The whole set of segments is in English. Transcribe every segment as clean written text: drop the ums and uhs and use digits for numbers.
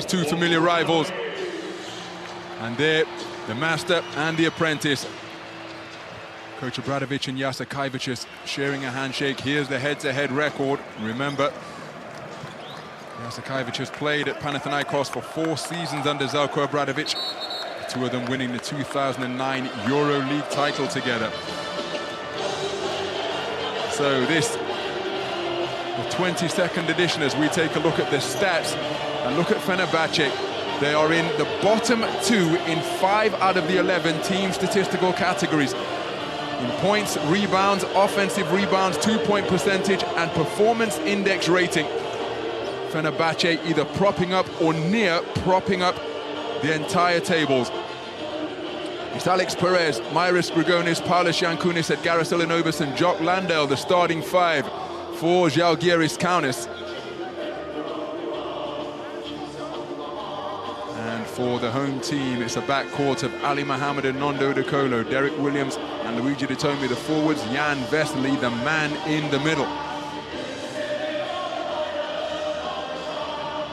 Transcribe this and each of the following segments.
these two familiar rivals. And there, the master and the apprentice. Coach Obradovic and Jasikevičius sharing a handshake. Here's the head-to-head record. Remember, Jasikevičius played at Panathinaikos for 4 seasons under Željko Obradovic. The two of them winning the 2009 Euroleague title together. So this, the 22nd edition, as we take a look at the stats and look at Fenerbahçe. They are in the bottom 2 in 5 out of the 11 team statistical categories. In points, rebounds, offensive rebounds, 2-point percentage, and performance index rating. Fenerbahçe either propping up or near propping up the entire tables. It's Alex Perez, Myris Grigonis, Paulius Yankunis, Edgaras Ilinovas, and Jock Landale, the starting 5 for Žalgiris Kaunas. For the home team, it's a backcourt of Ali Mohammed and Nando De Colo, Derek Williams and Luigi Di Tomi, the forwards, Jan Vesely, the man in the middle.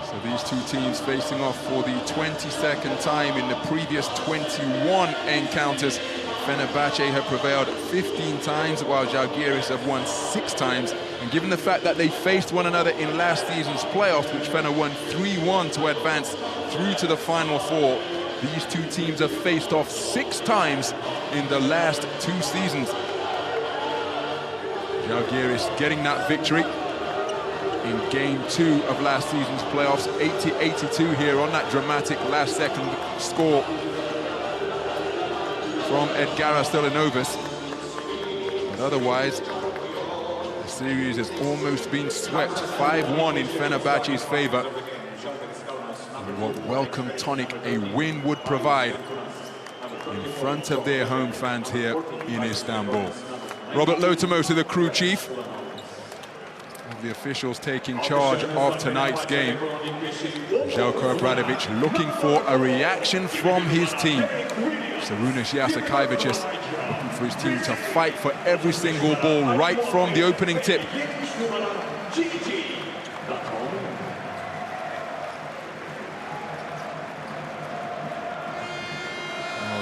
So these two teams facing off for the 22nd time in the previous 21 encounters. Fenerbahçe have prevailed 15 times, while Žalgiris have won 6 times. And given the fact that they faced one another in last season's playoffs, which Fener won 3-1 to advance through to the Final Four, these two teams have faced off 6 times in the last 2 seasons. Žalgiris getting that victory in Game 2 of last season's playoffs, 80-82 here on that dramatic last-second score from Edgaras Ilinovas. But otherwise, the series has almost been swept, 5-1 in Fenerbahçe's favor. And what welcome tonic a win would provide in front of their home fans here in Istanbul. Robert Lotomosa, the crew chief, the officials taking charge of tonight's game. Željko Obradovic looking for a reaction from his team. Šarūnas Jasikevičius looking for his team to fight for every single ball right from the opening tip.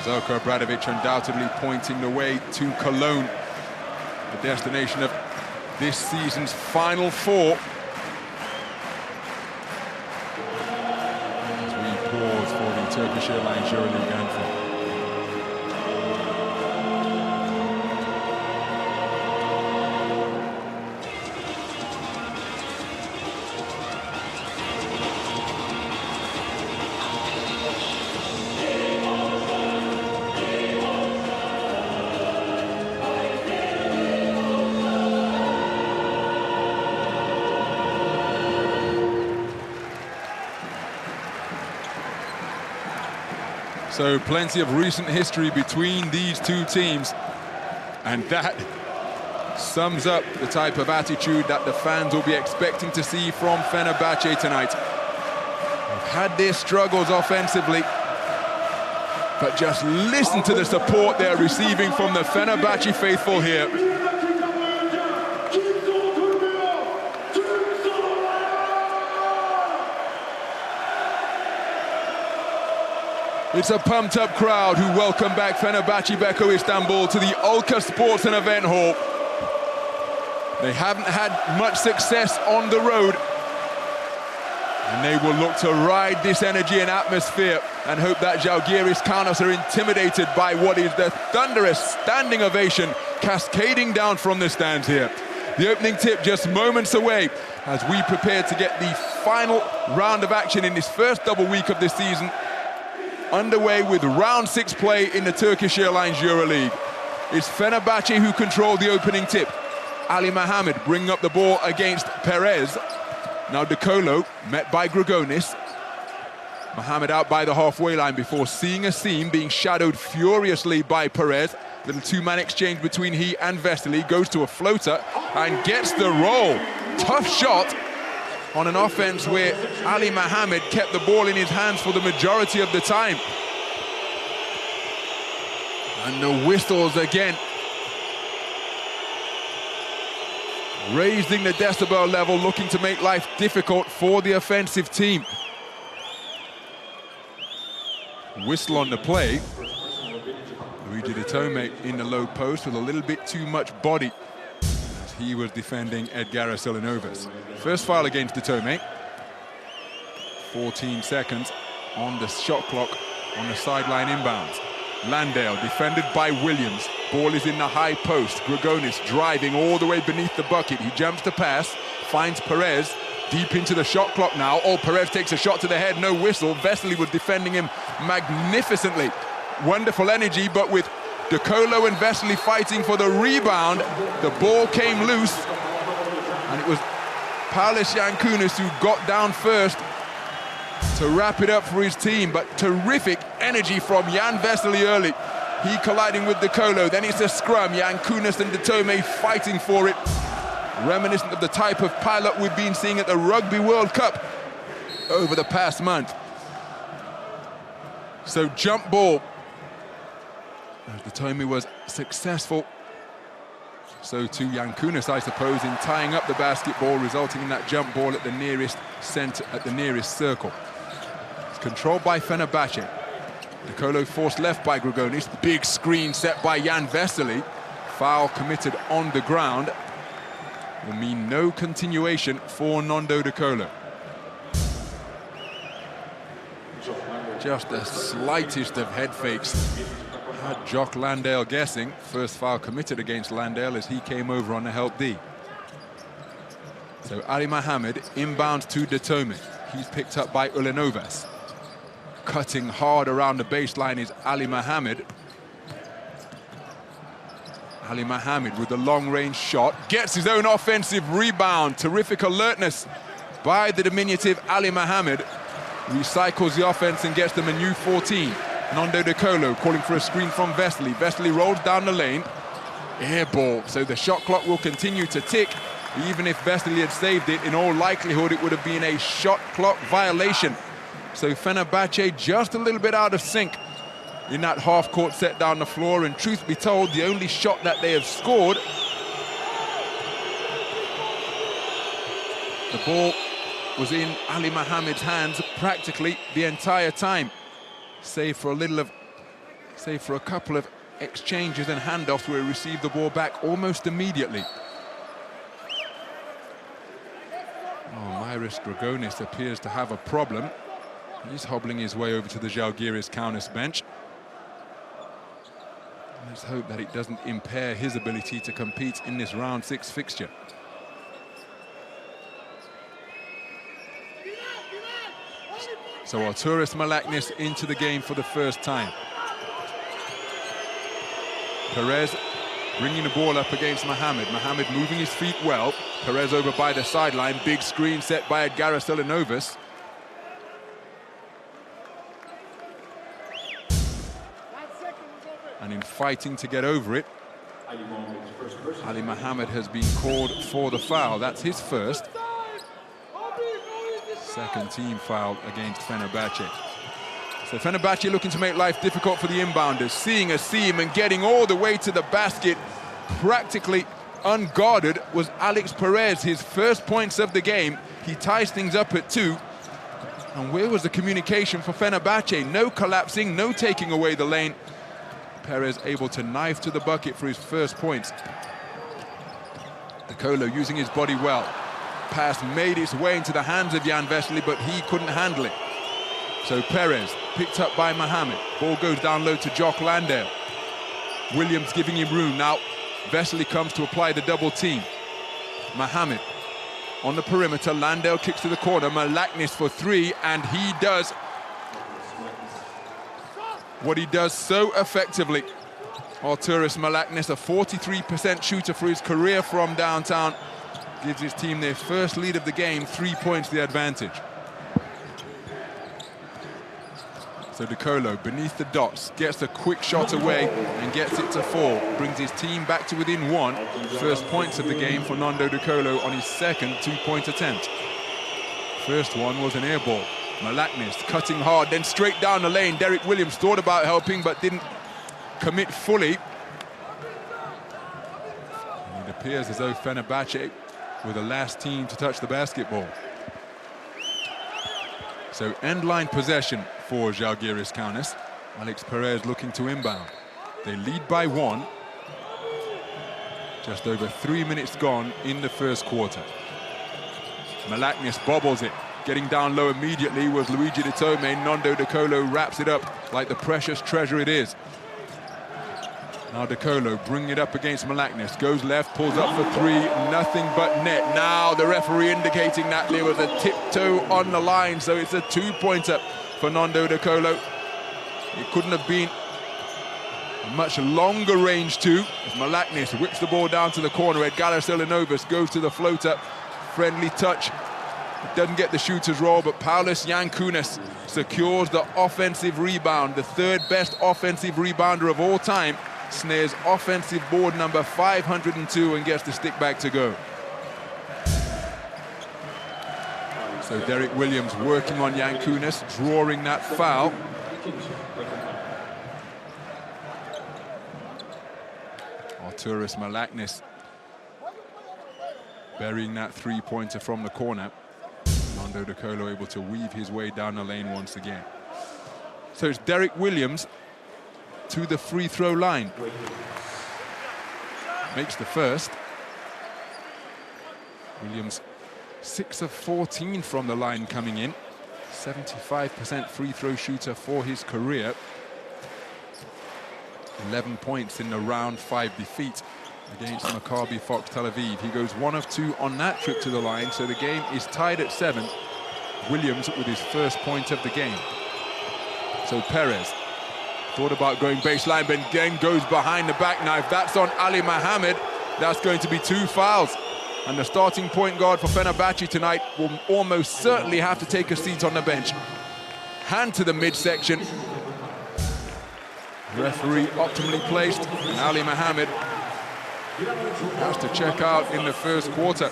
Željko Obradovic undoubtedly pointing the way to Cologne, the destination of this season's Final Four. As we pause for the Turkish Airlines Euroleague anthem. So plenty of recent history between these two teams, and that sums up the type of attitude that the fans will be expecting to see from Fenerbahçe tonight. They've had their struggles offensively, but just listen to the support they're receiving from the Fenerbahçe faithful here. It's a pumped-up crowd who welcome back Fenerbahçe Beko Istanbul to the Ulka Sports and Event Hall. They haven't had much success on the road, and they will look to ride this energy and atmosphere and hope that Žalgiris Kaunas are intimidated by what is the thunderous standing ovation cascading down from the stands here. The opening tip just moments away as we prepare to get the final round of action in this first double week of this season underway with round 6 play in the Turkish Airlines Euroleague. It's Fenerbahçe who control the opening tip. Ali Mohammed bringing up the ball against Perez. Now De Colo met by Grigonis. Mohammed out by the halfway line before seeing a seam, being shadowed furiously by Perez. Little two-man exchange between he and Vesely, goes to a floater and gets the roll. Tough shot on an offense where Ali Mohammed kept the ball in his hands for the majority of the time. And the whistles again, raising the decibel level, looking to make life difficult for the offensive team. Whistle on the play. Luigi De Tome in the low post with a little bit too much body as he was defending Edgara Silinovas. First foul against De Tome. 14 seconds on the shot clock on the sideline inbounds. Landale defended by Williams. Ball is in the high post. Grigonis driving all the way beneath the bucket. He jumps to pass, finds Perez. Deep into the shot clock now. Oh, Perez takes a shot to the head, no whistle. Vesely was defending him magnificently. Wonderful energy, but with De Colo and Vesely fighting for the rebound, the ball came loose. And it was Paulius Jankūnas who got down first to wrap it up for his team. But terrific energy from Jan Vesely early. He colliding with De Colo. Then it's a scrum. Jankūnas and De Tome fighting for it. Reminiscent of the type of pilot we've been seeing at the Rugby World Cup over the past month. So jump ball. As De Tome was successful, so too Jankūnas, I suppose, in tying up the basketball, resulting in that jump ball at the nearest center, at the nearest circle. It's controlled by Fenerbahçe. De Colo forced left by Grigonis. Big screen set by Jan Vesely. Foul committed on the ground. Will mean no continuation for Nando De Colo. Just the slightest of head fakes had Jock Landale guessing. First foul committed against Landale as he came over on the help D. So Ali Mohammed inbound to De Tome. He's picked up by Ulanovas. Cutting hard around the baseline is Ali Mohammed. Ali Mohammed with the long-range shot, gets his own offensive rebound. Terrific alertness by the diminutive Ali Mohammed. Recycles the offense and gets them a new 14. Nando De Colo calling for a screen from Vesely. Vesely rolls down the lane. Air ball, so the shot clock will continue to tick. Even if Vesely had saved it, in all likelihood it would have been a shot clock violation. So Fenerbahçe just a little bit out of sync in that half-court set down the floor, and truth be told, the only shot that they have scored, the ball was in Ali Mohammed's hands practically the entire time, save for a couple of exchanges and handoffs where he received the ball back almost immediately. Oh, Myris Grigonis appears to have a problem. He's hobbling his way over to the Žalgiris Kaunas bench. Let's hope that it doesn't impair his ability to compete in this round 6 fixture. So Arturas Milaknis into the game for the first time. Perez bringing the ball up against Mohammed. Mohammed moving his feet well. Perez over by the sideline. Big screen set by Edgara Silinovas. And in fighting to get over it, Ali Mohammed has been called for the foul. That's his first. Second team foul against Fenerbahçe. So Fenerbahçe looking to make life difficult for the inbounders, seeing a seam and getting all the way to the basket, practically unguarded, was Alex Perez. His first points of the game. He ties things up at 2. And where was the communication for Fenerbahçe? No collapsing, no taking away the lane. Perez able to knife to the bucket for his first points. De Colo using his body well. Pass made its way into the hands of Jan Vesely, but he couldn't handle it. So Perez picked up by Mohammed. Ball goes down low to Jock Landale. Williams giving him room. Now Vesely comes to apply the double team. Mohammed on the perimeter. Landale kicks to the corner. Milaknis for 3, and he does what he does so effectively. Arturas Milaknis, a 43% shooter for his career from downtown, gives his team their first lead of the game, 3 points the advantage. So De Colo beneath the dots, gets a quick shot away and gets it to fall. Brings his team back to within 1. First points of the game for Nando De Colo on his second 2-point attempt. First one was an air ball. Milaknis cutting hard, then straight down the lane. Derek Williams thought about helping, but didn't commit fully. And it appears as though Fenerbahçe were the last team to touch the basketball. So end-line possession for Žalgiris Kaunas. Alex Perez looking to inbound. They lead by 1. Just over 3 minutes gone in the first quarter. Malaknis bobbles it. Getting down low immediately was Luigi De Tome. Nando De Colo wraps it up like the precious treasure it is. Now De Colo bringing it up against Malaknis. Goes left, pulls up for 3, nothing but net. Now the referee indicating that there was a tiptoe on the line, so it's a 2-pointer for Nando De Colo. It couldn't have been a much longer range too, as Malaknis whips the ball down to the corner. Crazily-tight goes to the floater. Friendly touch. It doesn't get the shooter's roll, but Paulius Jankūnas secures the offensive rebound. The 3rd best offensive rebounder of all time snares offensive board number 502 and gets the stick back to go. So Derek Williams working on Jankūnas, drawing that foul. Arturas Malaknis burying that 3-pointer from the corner. Nando De Colo able to weave his way down the lane once again. So it's Derek Williams to the free throw line. Makes the first. Williams 6 of 14 from the line coming in. 75% free throw shooter for his career. 11 points in the round 5 defeat against Maccabi Fox Tel Aviv. He goes 1 of 2 on that trip to the line, so the game is tied at 7. Williams with his first point of the game. So Perez thought about going baseline, but again goes behind the back knife. That's on Ali Mohammed. That's going to be 2 fouls. And the starting point guard for Fenerbahçe tonight will almost certainly have to take a seat on the bench. Hand to the midsection. Referee optimally placed, and Ali Mohammed has to check out in the first quarter.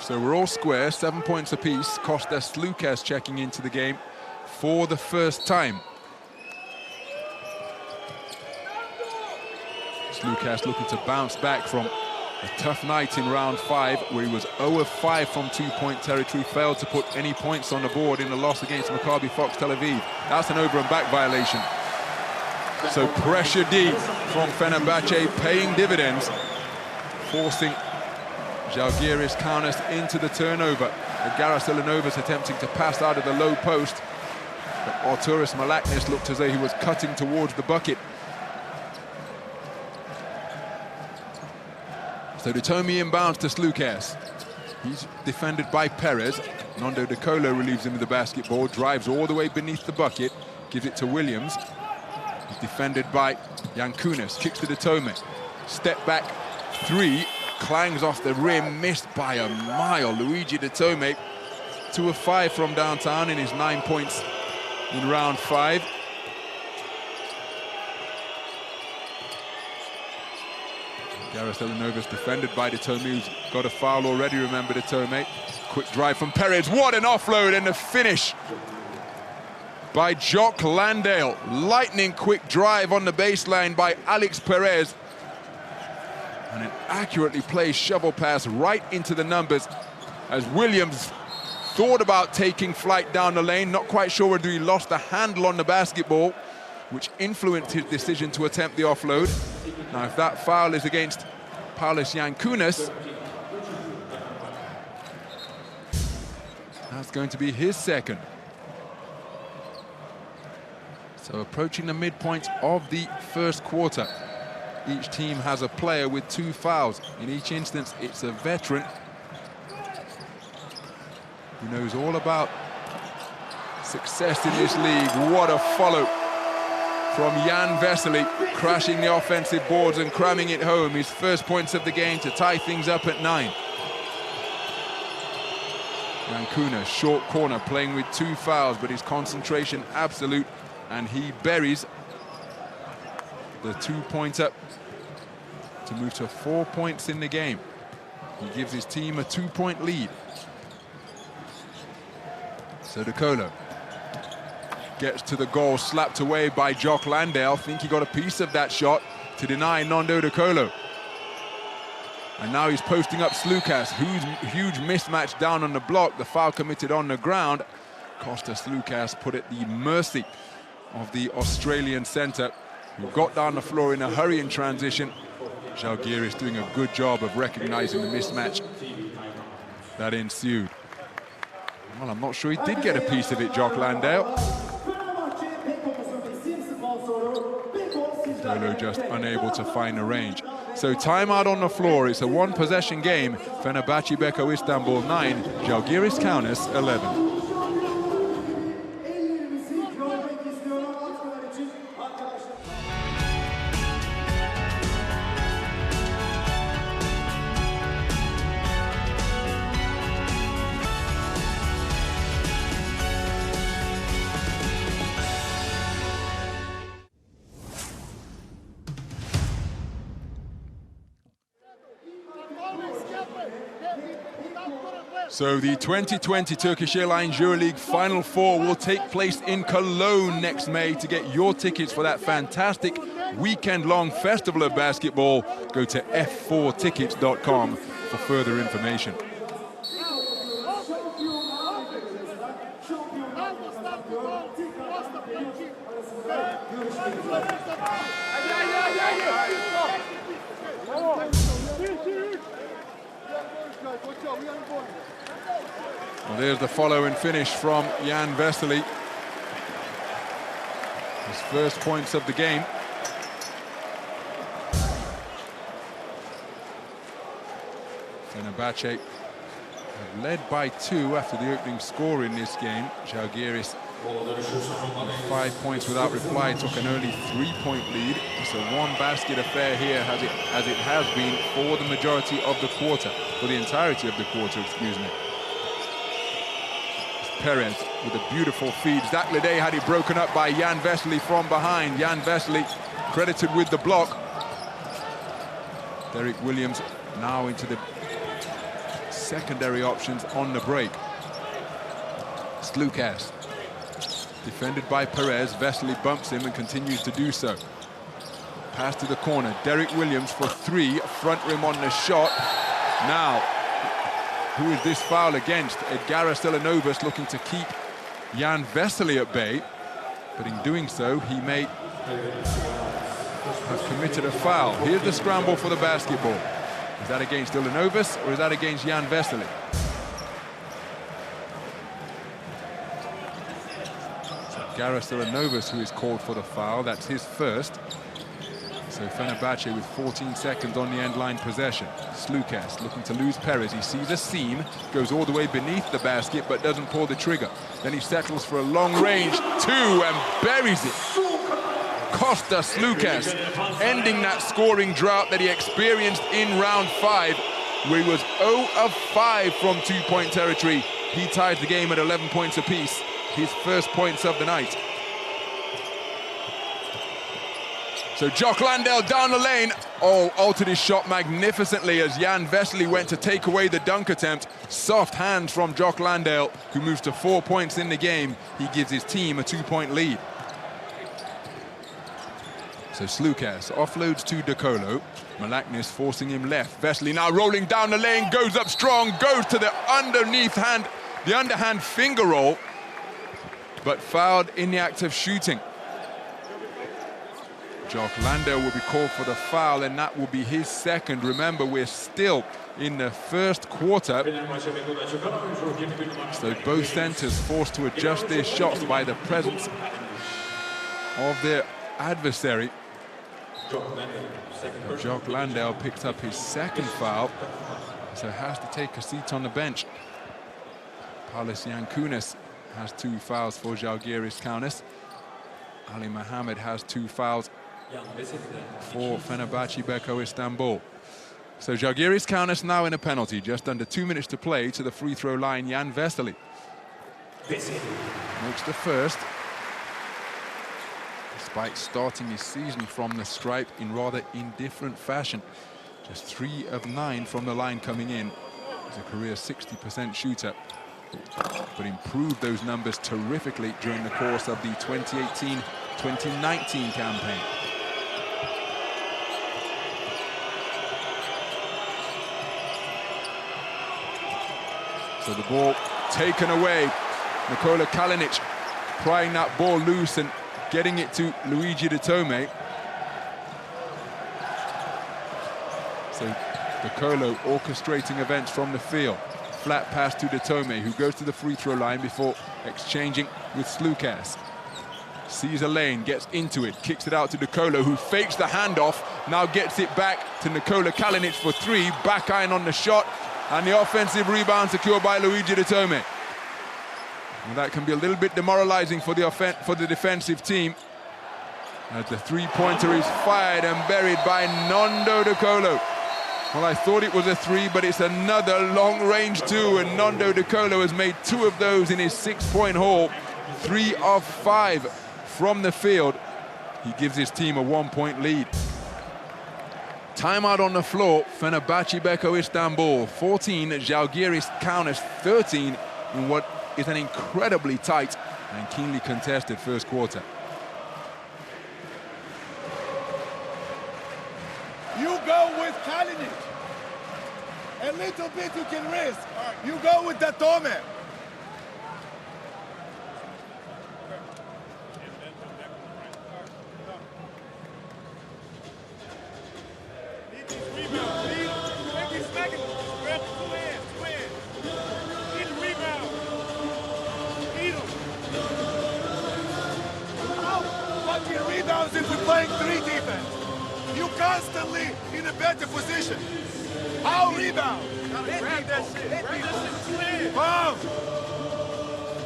So we're all square, 7 points apiece. Kostas Sloukas checking into the game for the first time. Sloukas looking to bounce back from a tough night in round 5, where he was 0 of 5 from 2-point territory, failed to put any points on the board in the loss against Maccabi Fox Tel Aviv. That's an over and back violation. So pressure D from Fenerbahçe paying dividends, forcing Žalgiris Kaunas into the turnover. Crazily-tight attempting to pass out of the low post, but Arturas Malaknis looked as though he was cutting towards the bucket. So De Tome inbounds to Sloukas. He's defended by Perez. Nando De Colo relieves him of the basketball, drives all the way beneath the bucket, gives it to Williams. He's defended by Jankūnas, kicks to De Tome. Step back 3, clangs off the rim, missed by a mile. Luigi De Tome, 2 of 5 from downtown in his 9 points in round 5. Crazily-tight defended by De Tome, who's got a foul already, remember De Tome. Quick drive from Perez, what an offload, and a finish by Jock Landale. Lightning quick drive on the baseline by Alex Perez. And an accurately placed shovel pass right into the numbers, as Williams thought about taking flight down the lane, not quite sure whether he lost the handle on the basketball, which influenced his decision to attempt the offload. Now, if that foul is against Paulius Jankūnas, that's going to be his second. So approaching the midpoint of the first quarter, each team has a player with 2 fouls. In each instance, it's a veteran who knows all about success in this league. What a follow from Jan Vesely, crashing the offensive boards and cramming it home. His first points of the game to tie things up at 9. Jankūnas, short corner, playing with 2 fouls, but his concentration absolute, and he buries the 2-pointer to move to 4 points in the game. He gives his team a 2-point lead. So De Colo gets to the goal, slapped away by Jock Landale. Think he got a piece of that shot to deny Nando De Colo. And now he's posting up Slukas. Huge mismatch down on the block. The foul committed on the ground. Kostas Slukas put at the mercy of the Australian centre, who got down the floor in a hurry in transition. Žalgiris doing a good job of recognizing the mismatch that ensued. Well, I'm not sure he did get a piece of it, Jock Landale. Dolo just unable to find the range. So timeout on the floor. It's a one-possession game. Fenerbahçe Beko Istanbul 9, Žalgiris Kaunas 11. So the 2020 Turkish Airlines Euroleague Final Four will take place in Cologne next May. To get your tickets for that fantastic weekend-long festival of basketball, go to f4tickets.com for further information. Well, there's the follow and finish from Jan Vesely. His first points of the game. Fenerbahçe have led by 2 after the opening score in this game. Žalgiris, 5 points without reply, took an early 3-point lead. It's a one-basket affair here, as it has been for the majority of the quarter, for the entirety of the quarter, excuse me. Perez with a beautiful feed. Zaklade had it broken up by Jan Vesely from behind. Jan Vesely credited with the block. Derek Williams now into the secondary options on the break. Slukas, defended by Perez. Vesely bumps him and continues to do so. Pass to the corner. Derek Williams for 3. Front rim on the shot. Now, who is this foul against? Edgaras Elanovas looking to keep Jan Vesely at bay, but in doing so, he may have committed a foul. Here's the scramble for the basketball. Is that against Elanovas or is that against Jan Vesely? Edgaras Elanovas who is called for the foul. That's his first. So Fenerbahçe with 14 seconds on the end line possession. Slukas looking to lose Perez. He sees a seam, goes all the way beneath the basket, but doesn't pull the trigger. Then he settles for a long range 2 and buries it. Kostas Slukas ending that scoring drought that he experienced in round 5, where he was 0 of 5 from 2-point territory. He ties the game at 11 points apiece. His first points of the night. So Jock Landale down the lane. Oh, altered his shot magnificently as Jan Vesely went to take away the dunk attempt. Soft hands from Jock Landale, who moves to 4 points in the game. He gives his team a 2-point lead. So Slukas offloads to De Colo. Malaknis forcing him left. Vesely now rolling down the lane, goes up strong, goes to the underhand finger roll, but fouled in the act of shooting. Jock Landale will be called for the foul, and that will be his second. Remember, we're still in the first quarter. So both centers forced to adjust their shots by the presence of their adversary. Jock Landale picks up his second foul, so has to take a seat on the bench. Paulus Yankunis has 2 fouls for Žalgiris Kaunas. Ali Mohammed has 2 fouls for Fenerbahçe Beko Istanbul. So Žalgiris Kaunas now in a penalty. Just under 2 minutes to play. To the free throw line, Jan Vesely makes the first, despite starting his season from the stripe in rather indifferent fashion. Just 3 of 9 from the line coming in. He's a career 60% shooter, but improved those numbers terrifically during the course of the 2018-2019 campaign. So the ball taken away. Nikola Kalinic prying that ball loose and getting it to Luigi De Tome. So De Colo orchestrating events from the field. Flat pass to De Tome, who goes to the free throw line before exchanging with Slukas. Sees a lane, gets into it, kicks it out to De Colo, who fakes the handoff, now gets it back to Nikola Kalinic for three, back iron on the shot, and the offensive rebound secured by Luigi De Tome. And that can be a little bit demoralizing for the defensive team, as the three-pointer is fired and buried by Nando De Colo. Well, I thought it was a three, but it's another long-range two, and Nando De Colo has made two of those in his six-point haul. 3 of 5 from the field. He gives his team a 1-point lead. Timeout on the floor. Fenerbahçe Beko Istanbul 14, Žalgiris Kaunas 13 in what is an incredibly tight and keenly contested first quarter. You go with Kalinic. A little bit you can risk. You go with De Tome. If we're playing 3 defense, you constantly in a better position. How rebound? Grab that shit. Bomb.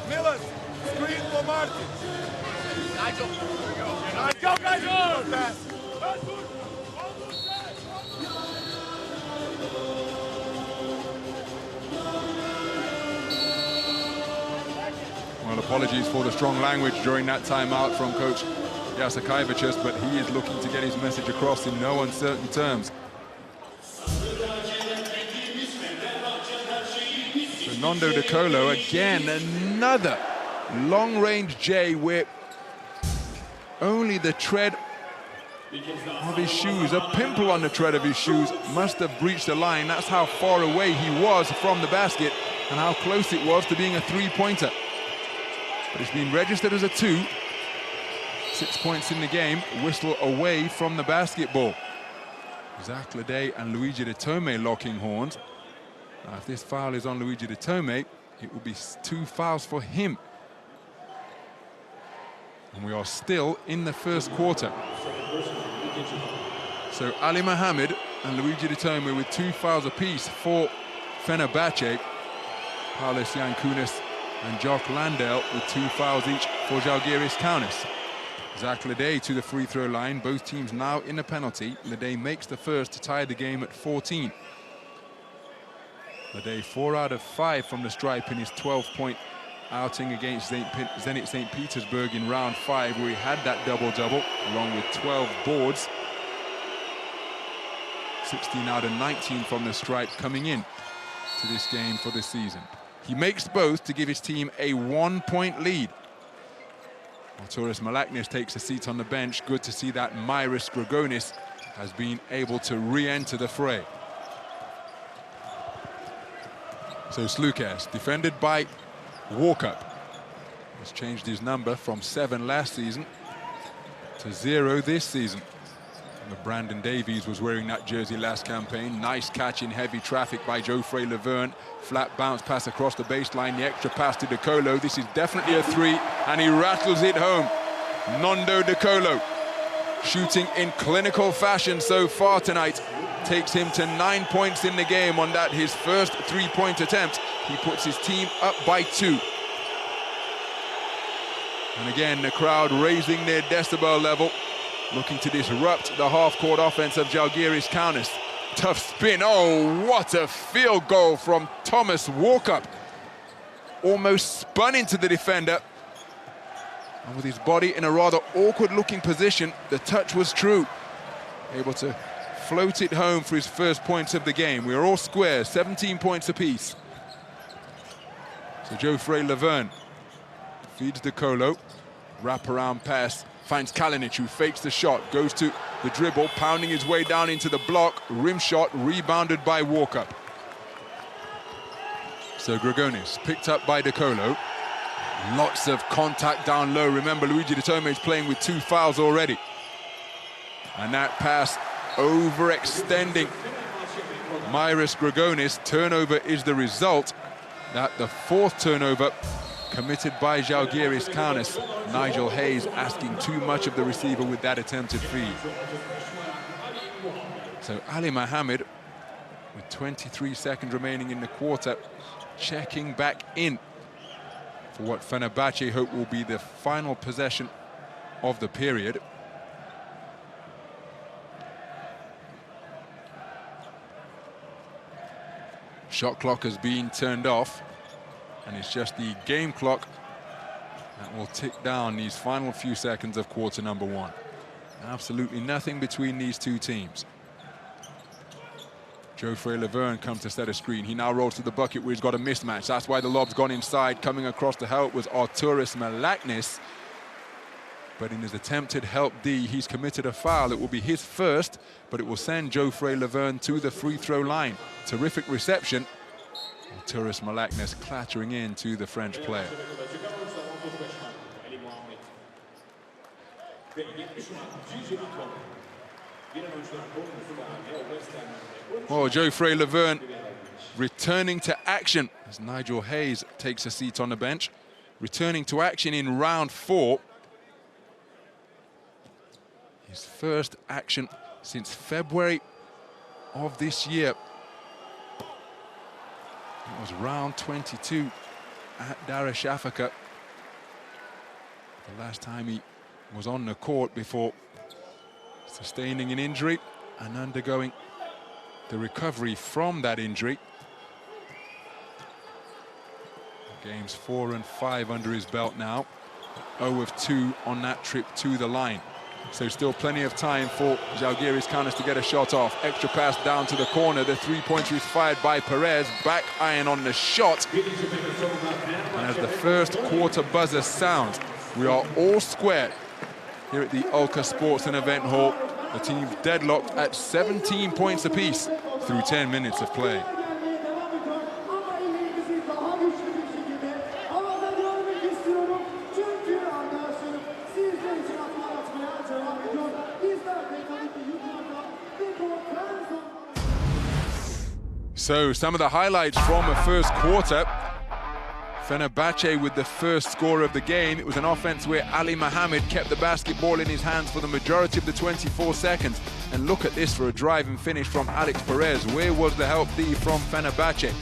Millers, screen for Martin. Nigel, here we go. Let's go, guys. Well, apologies for the strong language during that timeout from Coach Jasikaevicius, but he is looking to get his message across in no uncertain terms. So Nando De Colo, again, another long-range J where only the tread of his shoes, a pimple on the tread of his shoes, must have breached the line. That's how far away he was from the basket and how close it was to being a three-pointer. But it's been registered as a 2. 6 points in the game, whistle away from the basketball. Zach Lede and Luigi De Tome locking horns. Now, if this foul is on Luigi De Tome, it will be 2 fouls for him. And we are still in the first quarter. So Ali Mohammed and Luigi De Tome with 2 fouls apiece for Fenerbahçe. Paulus Yankunis and Jock Landale with 2 fouls each for Žalgiris Kaunas. Zach Lede to the free throw line. Both teams now in a penalty. Lede makes the first to tie the game at 14. Lede 4 out of 5 from the stripe in his 12-point outing against Zenit St. Petersburg in round 5, where he had that double-double along with 12 boards. 16 out of 19 from the stripe coming in to this game for this season. He makes both to give his team a 1-point lead. Arturas Malaknis takes a seat on the bench. Good to see that Myris Grigonis has been able to re-enter the fray. So Slukas, defended by Walkup, has changed his number from 7 last season to 0 this season. Brandon Davies was wearing that jersey last campaign. Nice catch in heavy traffic by Geoffrey Laverne. Flat bounce pass across the baseline. The extra pass to De Colo. This is definitely a 3, and he rattles it home. Nando De Colo, shooting in clinical fashion so far tonight, takes him to 9 points in the game on that, his first 3-point attempt. He puts his team up by 2. And again, the crowd raising their decibel level, looking to disrupt the half-court offense of Žalgiris Kaunas. Tough spin. Oh, what a field goal from Thomas Walkup. Almost spun into the defender. And with his body in a rather awkward-looking position, the touch was true. Able to float it home for his first points of the game. We're all square, 17 points apiece. So Geoffrey Laverne feeds De Colo. Wrap-around pass. Finds Kalinic, who fakes the shot, goes to the dribble, pounding his way down into the block. Rim shot, rebounded by Walkup. So Grigonis picked up by De Colo. Lots of contact down low. Remember, Luigi De Tome is playing with 2 fouls already. And that pass overextending Myris Grigonis. Turnover is the result. That the 4th turnover committed by Žalgiris Kaunas. Nigel Hayes asking too much of the receiver with that attempted feed. So Ali Mohammed, with 23 seconds remaining in the quarter, checking back in for what Fenerbahçe hope will be the final possession of the period. Shot clock has been turned off, and it's just the game clock that will tick down these final few seconds of quarter number 1. Absolutely nothing between these two teams. Geoffrey Laverne comes to set a screen. He now rolls to the bucket where he's got a mismatch. That's why the lob's gone inside. Coming across to help was Arturas Malaknis. But in his attempted help D, he's committed a foul. It will be his first, but it will send Geoffrey Laverne to the free throw line. Terrific reception. Arturas Malaknis clattering into the French player. Oh, Geoffrey Laverne returning to action as Nigel Hayes takes a seat on the bench. Returning to action in round 4. His first action since February of this year. It was round 22 at Darüşşafaka. The last time he was on the court before sustaining an injury and undergoing the recovery from that injury. Games 4 and 5 under his belt now. 0 of 2 on that trip to the line. So still plenty of time for Žalgiris Kaunas to get a shot off. Extra pass down to the corner. The 3-pointer is fired by Perez. Back iron on the shot. And as the first quarter buzzer sounds, we are all squared here at the Ulka Sports and Event Hall. The team's deadlocked at 17 points apiece through 10 minutes of play. So some of the highlights from the first quarter. Fenerbahçe with the first score of the game. It was an offense where Ali Mohammed kept the basketball in his hands for the majority of the 24 seconds. And look at this for a drive and finish from Alex Perez. Where was the help D from Fenerbahçe?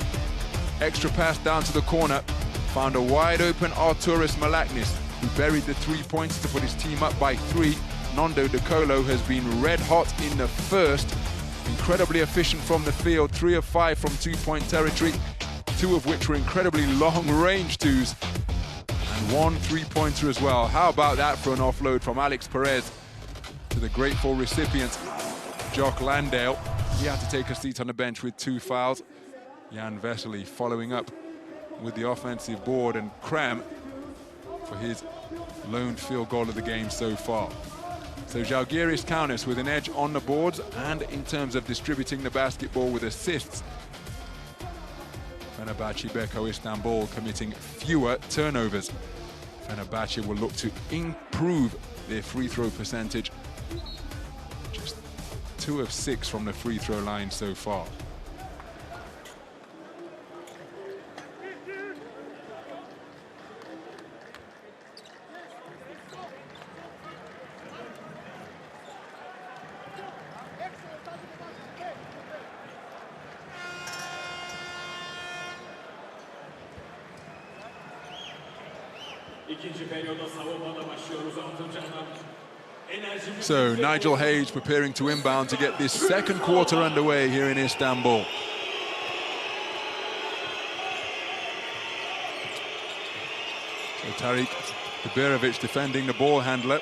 Extra pass down to the corner. Found a wide open Arturas Malaknis, who buried the 3-pointer to put his team up by 3. Nando De Colo has been red hot in the first. Incredibly efficient from the field. 3 of 5 from 2-point territory. 2 of which were incredibly long-range twos, and 1 3-pointer as well. How about that for an offload from Alex Perez to the grateful recipient, Jock Landale. He had to take a seat on the bench with 2 fouls. Jan Vesely following up with the offensive board, and Kram for his lone field goal of the game so far. So Žalgiris Kaunas with an edge on the boards and in terms of distributing the basketball with assists. Fenerbahçe Beko Istanbul committing fewer turnovers. Fenerbahçe will look to improve their free throw percentage. Just 2 of 6 from the free throw line so far. So Nigel Hayes preparing to inbound to get this second quarter underway here in Istanbul. So Tariq Tabirovic defending the ball handler.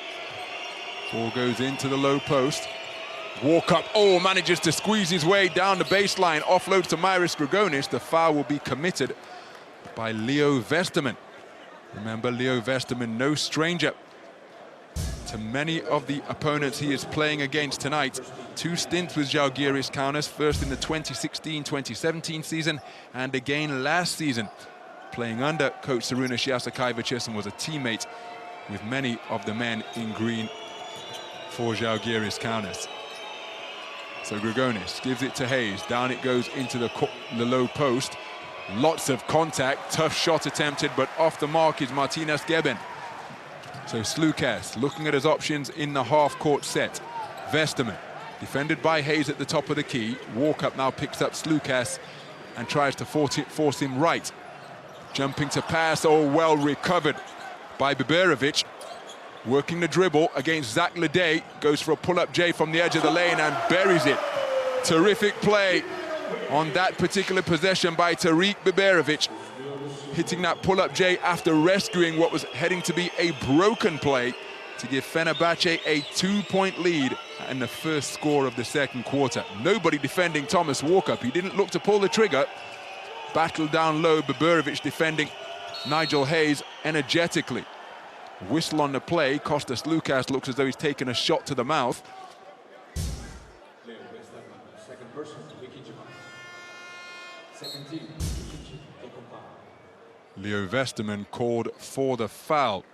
Ball goes into the low post. Walk up, oh, manages to squeeze his way down the baseline. Offloads to Myris Grigonis. The foul will be committed by Leo Vesterman. Remember, Leo Vesterman, no stranger to many of the opponents he is playing against tonight. 2 stints with Žalgiris Kaunas, first in the 2016-2017 season and again last season, playing under coach Šarūnas Jasikevičius, and was a teammate with many of the men in green for Žalgiris Kaunas. So Grigonis gives it to Hayes, down it goes into the low post. Lots of contact, tough shot attempted, but off the mark is Martinez Geben. So Slukas looking at his options in the half-court set. Vesterman, defended by Hayes at the top of the key. Walkup now picks up Slukas and tries to force him right. Jumping to pass, oh, well recovered by Biberovic. Working the dribble against Zach Ledej, goes for a pull-up J from the edge of the lane and buries it. Terrific play on that particular possession by Tarik Biberovic, hitting that pull-up J after rescuing what was heading to be a broken play to give Fenerbahçe a 2-point lead in the first score of the second quarter. Nobody defending Thomas Walkup. He didn't look to pull the trigger. Battle down low, Biberovic defending Nigel Hayes energetically. Whistle on the play. Kostas Lukas looks as though he's taken a shot to the mouth. Leo Vesterman called for the foul.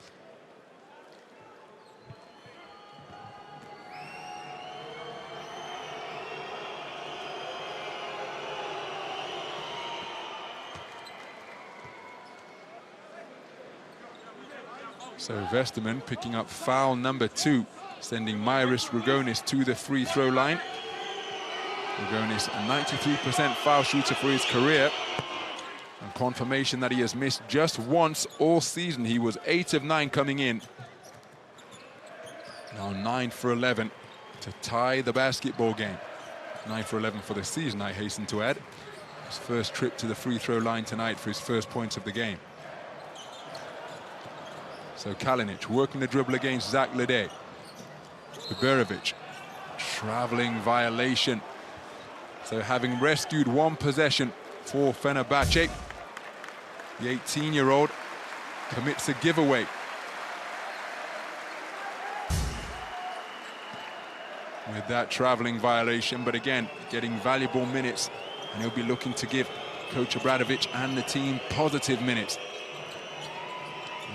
So Vesterman picking up foul number 2, sending Mairis Grigonis to the free throw line. Grigonis, a 93% foul shooter for his career, and confirmation that he has missed just once all season. He was 8 of 9 coming in. Now 9 for 11 to tie the basketball game. 9 for 11 for the season, I hasten to add. His first trip to the free throw line tonight for his first points of the game. So Kalinic working the dribble against Zach Ledej. Biberovic, traveling violation. So having rescued one possession for Fenerbahçe, the 18-year-old commits a giveaway. With that traveling violation, but again, getting valuable minutes, and he'll be looking to give Coach Obradovic and the team positive minutes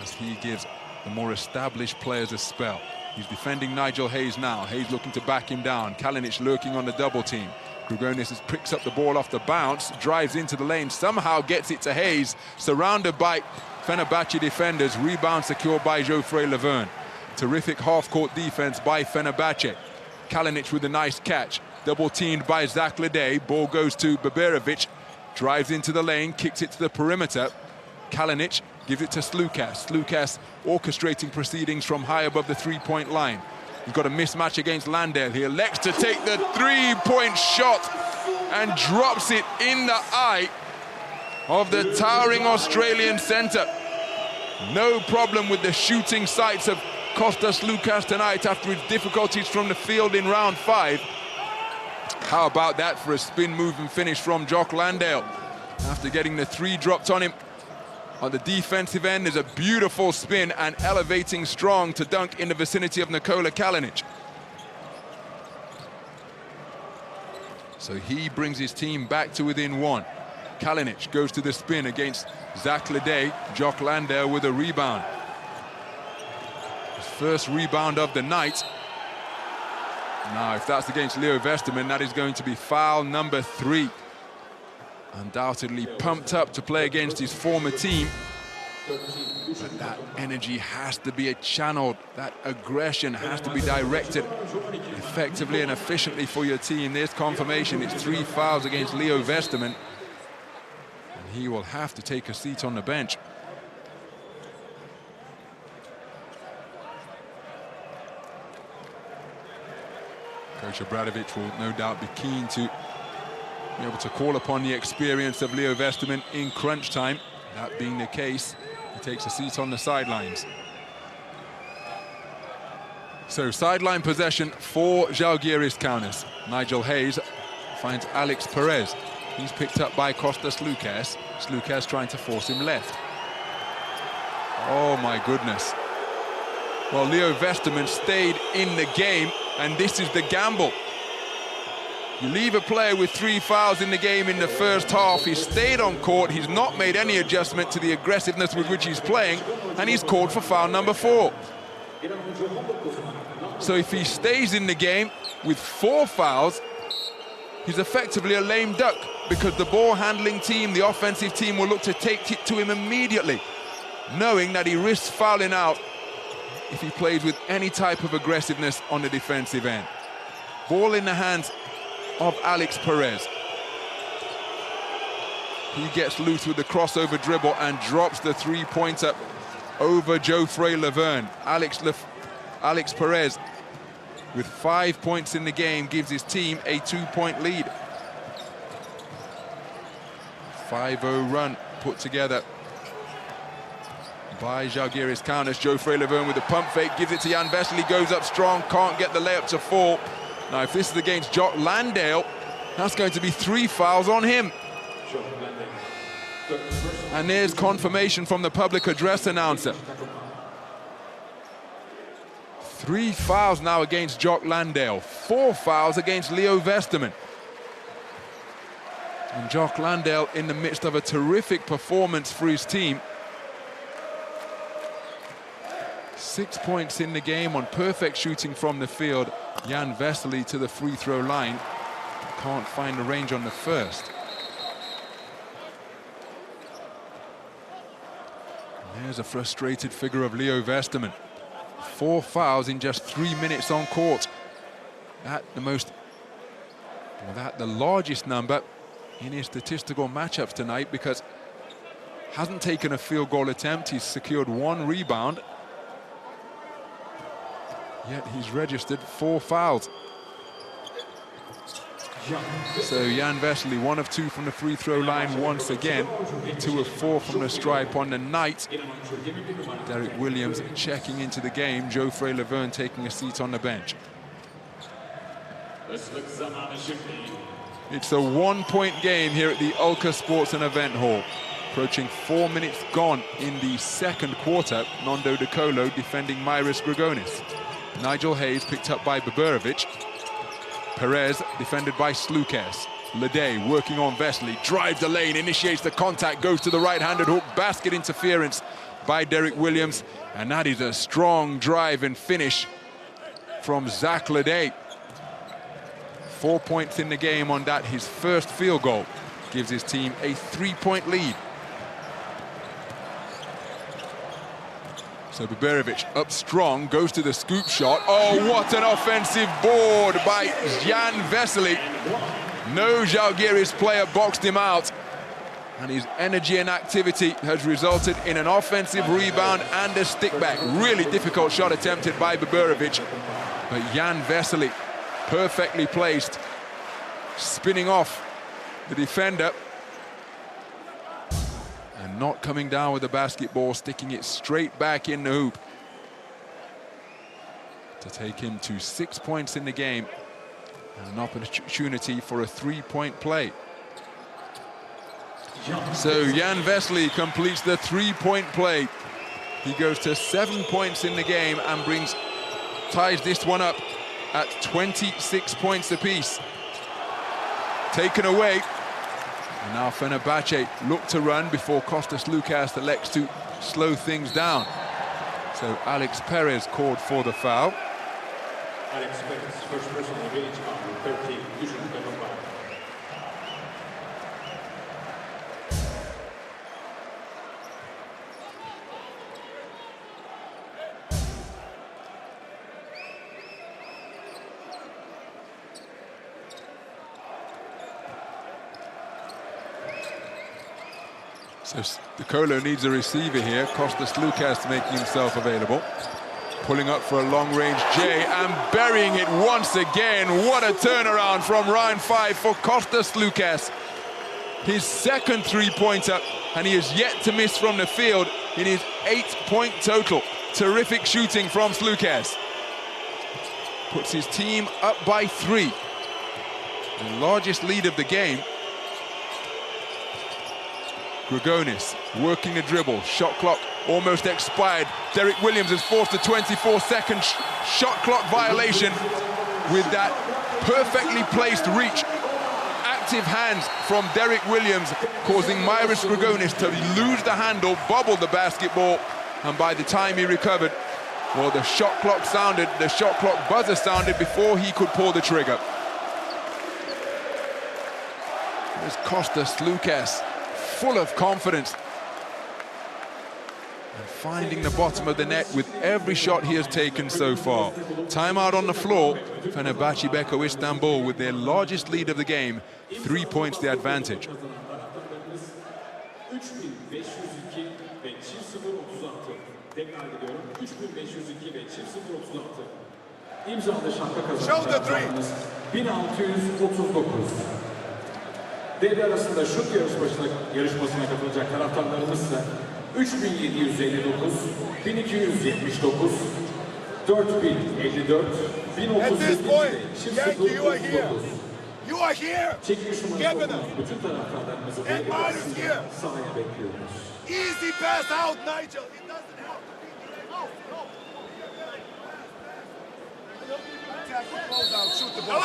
as he gives the more established players a spell. He's defending Nigel Hayes now. Hayes looking to back him down. Kalinic lurking on the double team. Grigonis picks up the ball off the bounce, drives into the lane, somehow gets it to Hayes, surrounded by Fenerbahçe defenders, rebound secured by Geoffrey Laverne. Terrific half-court defense by Fenerbahçe. Kalinic with a nice catch, double-teamed by Zach Ledej. Ball goes to Biberovic, drives into the lane, kicks it to the perimeter. Kalinic gives it to Slukas. Slukas orchestrating proceedings from high above the three-point line. He's got a mismatch against Landale. He elects to take the three-point shot and drops it in the eye of the towering Australian centre. No problem with the shooting sights of Kostas Lukas tonight after his difficulties from the field in round 5. How about that for a spin move and finish from Jock Landale? After getting the 3 dropped on him on the defensive end, there's a beautiful spin and elevating strong to dunk in the vicinity of Nikola Kalinic. So he brings his team back to within 1. Kalinic goes to the spin against Zach Ledej. Jock Landale with a rebound. His first rebound of the night. Now, if that's against Leo Vesterman, that is going to be foul number 3. Undoubtedly pumped up to play against his former team. But that energy has to be channeled. That aggression has to be directed effectively and efficiently for your team. There's confirmation. It's 3 fouls against Leo Vesterman. And he will have to take a seat on the bench. Coach Obradovic will no doubt be keen to be able to call upon the experience of Leo Vesterman in crunch time. That being the case, he takes a seat on the sidelines. So sideline possession for Žalgiris Kaunas. Nigel Hayes finds Alex Perez. He's picked up by Kostas Lukas. Lukas trying to force him left. Oh my goodness. Well, Leo Westerman stayed in the game, and this is the gamble. You leave a player with 3 fouls in the game in the first half. He's stayed on court. He's not made any adjustment to the aggressiveness with which he's playing, and he's called for foul number 4. So if he stays in the game with 4 fouls, he's effectively a lame duck, because the ball handling team, the offensive team, will look to take it to him immediately, knowing that he risks fouling out if he plays with any type of aggressiveness on the defensive end. Ball in the hands of Alex Perez. He gets loose with the crossover dribble and drops the 3-pointer over Geoffrey Laverne. Alex Perez, with 5 points in the game, gives his team a 2-point lead. 5-0 run put together by Žalgiris. Kaunas. Geoffrey Laverne with the pump fake, gives it to Jan Vesely, goes up strong, can't get the layup to fall. Now, if this is against Jock Landale, that's going to be 3 fouls on him. And there's confirmation from the public address announcer. 3 fouls now against Jock Landale, 4 fouls against Leo Westerman. And Jock Landale in the midst of a terrific performance for his team. 6 points in the game on perfect shooting from the field. Jan Vesely to the free throw line. Can't find the range on the first. And there's a frustrated figure of Leo Westerman. 4 fouls in just 3 minutes on court. The largest number in his statistical matchups tonight, because hasn't taken a field goal attempt. He's secured 1 rebound. Yet he's registered 4 fouls. So Jan Vesely, 1 of 2 from the free throw line once again. 2 of 4 from the stripe on the night. Derek Williams checking into the game. Geoffrey Laverne taking a seat on the bench. It's a 1-point game here at the Ulker Sports and Event Hall. Approaching 4 minutes gone in the second quarter. Nando De Colo defending Myris Grigonis. Nigel Hayes picked up by Baburovic. Perez defended by Slukas. Lede working on Vesely, drives the lane, initiates the contact, goes to the right-handed hook, basket interference by Derek Williams, and that is a strong drive and finish from Zach Lede. 4 points in the game on that. His first field goal gives his team a 3-point lead. So Baburovic up strong, goes to the scoop shot. Oh, what an offensive board by Jan Vesely. No Žalgiris player boxed him out. And his energy and activity has resulted in an offensive rebound and a stick back. Really difficult shot attempted by Baburovic. But Jan Vesely, perfectly placed, spinning off the defender. And not coming down with the basketball, sticking it straight back in the hoop to take him to 6 points in the game and an opportunity for a 3-point play. So Jan Vesely completes the 3-point play. He goes to 7 points in the game and ties this one up at 26 points apiece. Taken away. And now Fenerbahçe look to run before Kostas Lukas elects to slow things down. So Alex Perez called for the foul. Alex Perez, first person in the village, 13, usually number 5. So De Colo needs a receiver here. Kostas Lukas making himself available. Pulling up for a long-range J and burying it once again. What a turnaround from round 5 for Kostas Lukas. His second 3-pointer, and he has yet to miss from the field in his 8-point total. Terrific shooting from Slukas. Puts his team up by 3. The largest lead of the game. Grigonis working the dribble, shot clock almost expired. Derek Williams has forced a 24-second shot clock violation with that perfectly placed reach. Active hands from Derek Williams, causing Myris Grigonis to lose the handle, bobble the basketball, and by the time he recovered, well, the shot clock buzzer sounded before he could pull the trigger. There's Kostas Sloukas, full of confidence, and finding the bottom of the net with every shot he has taken so far. Timeout on the floor. Fenerbahçe Beko Istanbul with their largest lead of the game, 3 points the advantage. Show the three. 1639. Devre arasında şut yarışmasına katılacak taraftarlarımızsa 3759, 1279, 4054, 1038. At this point, Yankee, you are here. You are here. Çekiliş numarası olan bütün taraftarlarımızı And mine is here. sahaya bekliyoruz. Easy pass out, Nigel. It doesn't help. Tackle, close out, shoot the ball.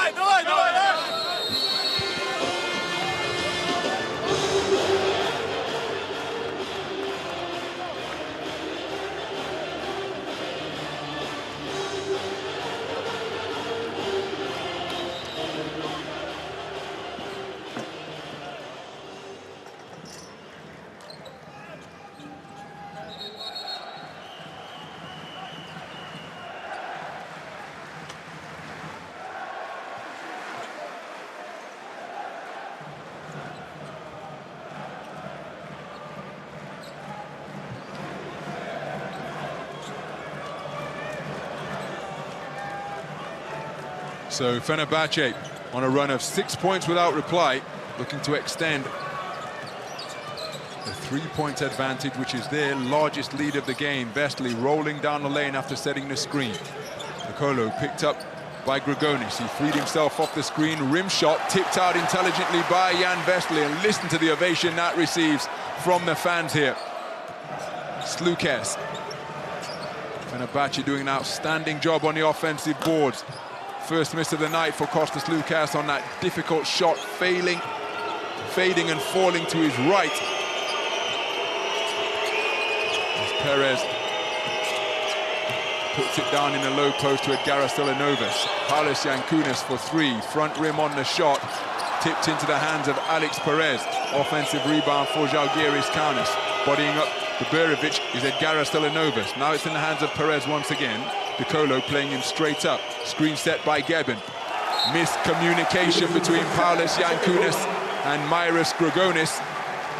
So Fenerbahçe on a run of 6 points without reply, looking to extend the 3-point advantage, which is their largest lead of the game. Vesely rolling down the lane after setting the screen. De Colo picked up by Grigonis. He freed himself off the screen, rim shot, tipped out intelligently by Jan Vesely, and listen to the ovation that receives from the fans here. Sloukas. Fenerbahçe doing an outstanding job on the offensive boards. First miss of the night for Kostas Sloukas on that difficult shot, fading and falling to his right. As Perez puts it down in the low post to Edgaras Selenovas. Paulis Yankunas for three, front rim on the shot, tipped into the hands of Alex Perez. Offensive rebound for Žalgiris Kaunas. Bodying up Berevic is Edgaras Selenovas. Now it's in the hands of Perez once again. De Colo playing him straight up. Screen set by Gebin. Miscommunication between Paulis Yankunas and Myris Grigonis.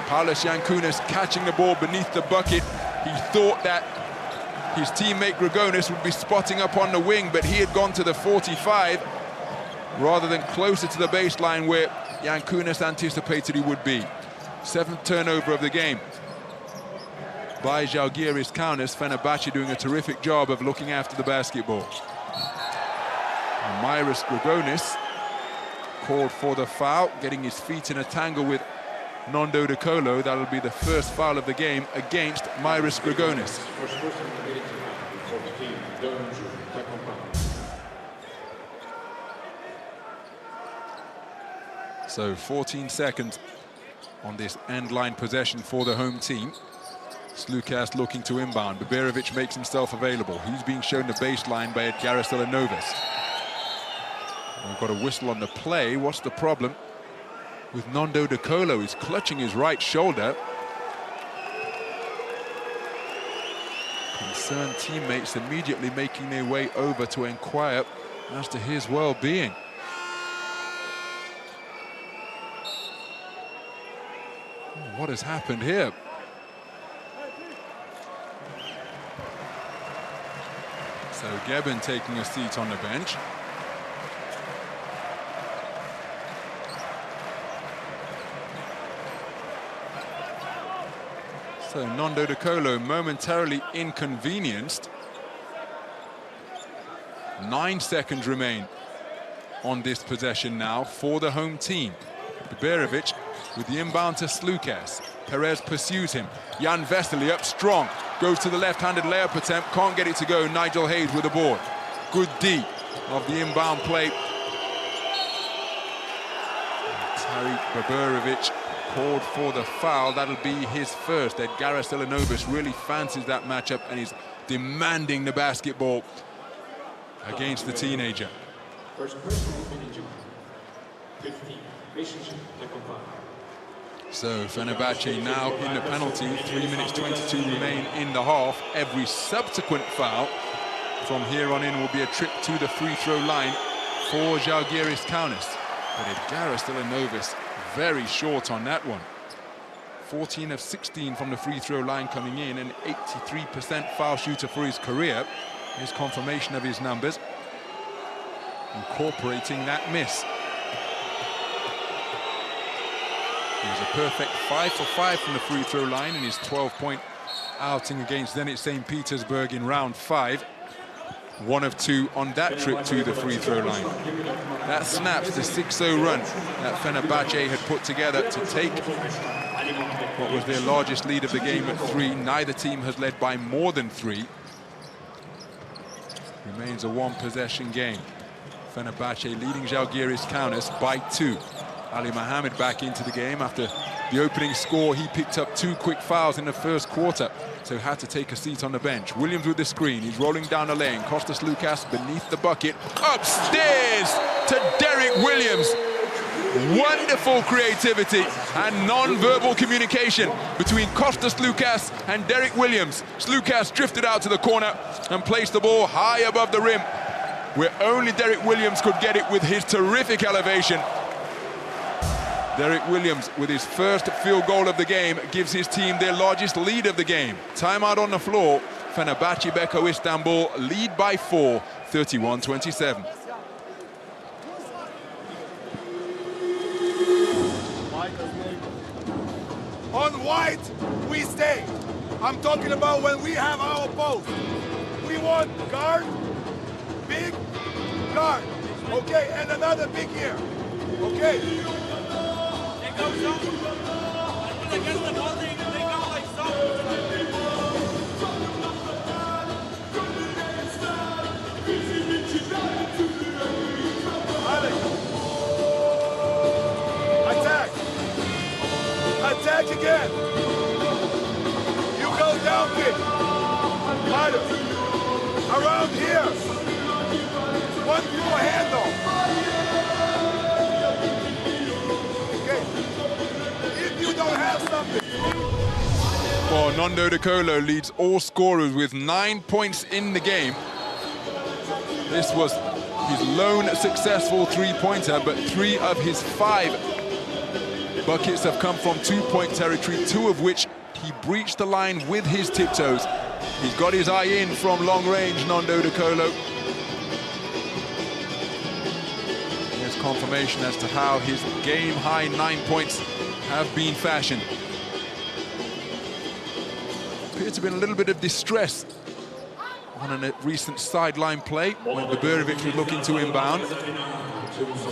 Paulis Yankunas catching the ball beneath the bucket. He thought that his teammate Grigonis would be spotting up on the wing, but he had gone to the 45 rather than closer to the baseline where Yankunas anticipated he would be. 7th turnover of the game by Žalgiris Kaunas. Fenerbahçe doing a terrific job of looking after the basketball. And Myris Grigonis called for the foul, getting his feet in a tangle with Nando De Colo. That'll be the first foul of the game against Myris Grigonis. So 14 seconds on this end line possession for the home team. Sloukas looking to inbound. Berevic makes himself available. He's being shown the baseline by Edgaras Selenovas. We've got a whistle on the play. What's the problem with Nando De Colo? He's clutching his right shoulder. Concerned teammates immediately making their way over to inquire as to his well-being. What has happened here? So Gebin taking a seat on the bench. So Nando De Colo momentarily inconvenienced. 9 seconds remain on this possession now for the home team. Berevic with the inbound to Sloukas. Perez pursues him. Jan Vesely up strong. goes to the left-handed layup attempt, can't get it to go. Nigel Hayes with the board. Good D of the inbound play. Tariq Baburovic called for the foul. That'll be his first. Edgaras Ilanovis really fancies that matchup and is demanding the basketball against the teenager. So Fenerbahçe now in the penalty. 3 minutes 22 remain in the half. Every subsequent foul from here on in will be a trip to the free throw line for Žalgiris Kaunas. But Edgaras Ilanovis very short on that one. 14 of 16 from the free throw line coming in, and 83% foul shooter for his career. Here's confirmation of his numbers, incorporating that miss. He was a perfect 5 for 5 from the free throw line in his 12-point outing against Zenit St. Petersburg in round 5. 1 of 2 on that trip to the free throw line. That snaps the 6-0 run that Fenerbahçe had put together to take what was their largest lead of the game at 3. Neither team has led by more than 3. Remains a 1-possession game. Fenerbahçe leading Žalgiris Kaunas by 2. Ali Mohammed back into the game after the opening score. He picked up 2 quick fouls in the first quarter, so had to take a seat on the bench. Williams with the screen. He's rolling down the lane. Kostas Lukas beneath the bucket. Upstairs to Derek Williams. Wonderful creativity and non-verbal communication between Kostas Lukas and Derek Williams. Lukas drifted out to the corner and placed the ball high above the rim, where only Derek Williams could get it with his terrific elevation. Derek Williams, with his first field goal of the game, gives his team their largest lead of the game. Timeout on the floor. Fenerbahçe Beko Istanbul lead by 4, 31-27. On white, we stay. I'm talking about when we have our post. We want guard, big guard, okay, and another big here, okay? Attack! Attack again! You go down quick! Midas! Around here! One through a handle! You don't have something. Well, Nando De Colo leads all scorers with 9 points in the game. This was his lone successful three-pointer, but 3 of his 5 buckets have come from 2-point territory, 2 of which he breached the line with his tiptoes. He's got his eye in from long range, Nando De Colo. There's confirmation as to how his game-high 9 points have been fashioned. Appears to have been a little bit of distress on a recent sideline play when Baburovic was looking to inbound.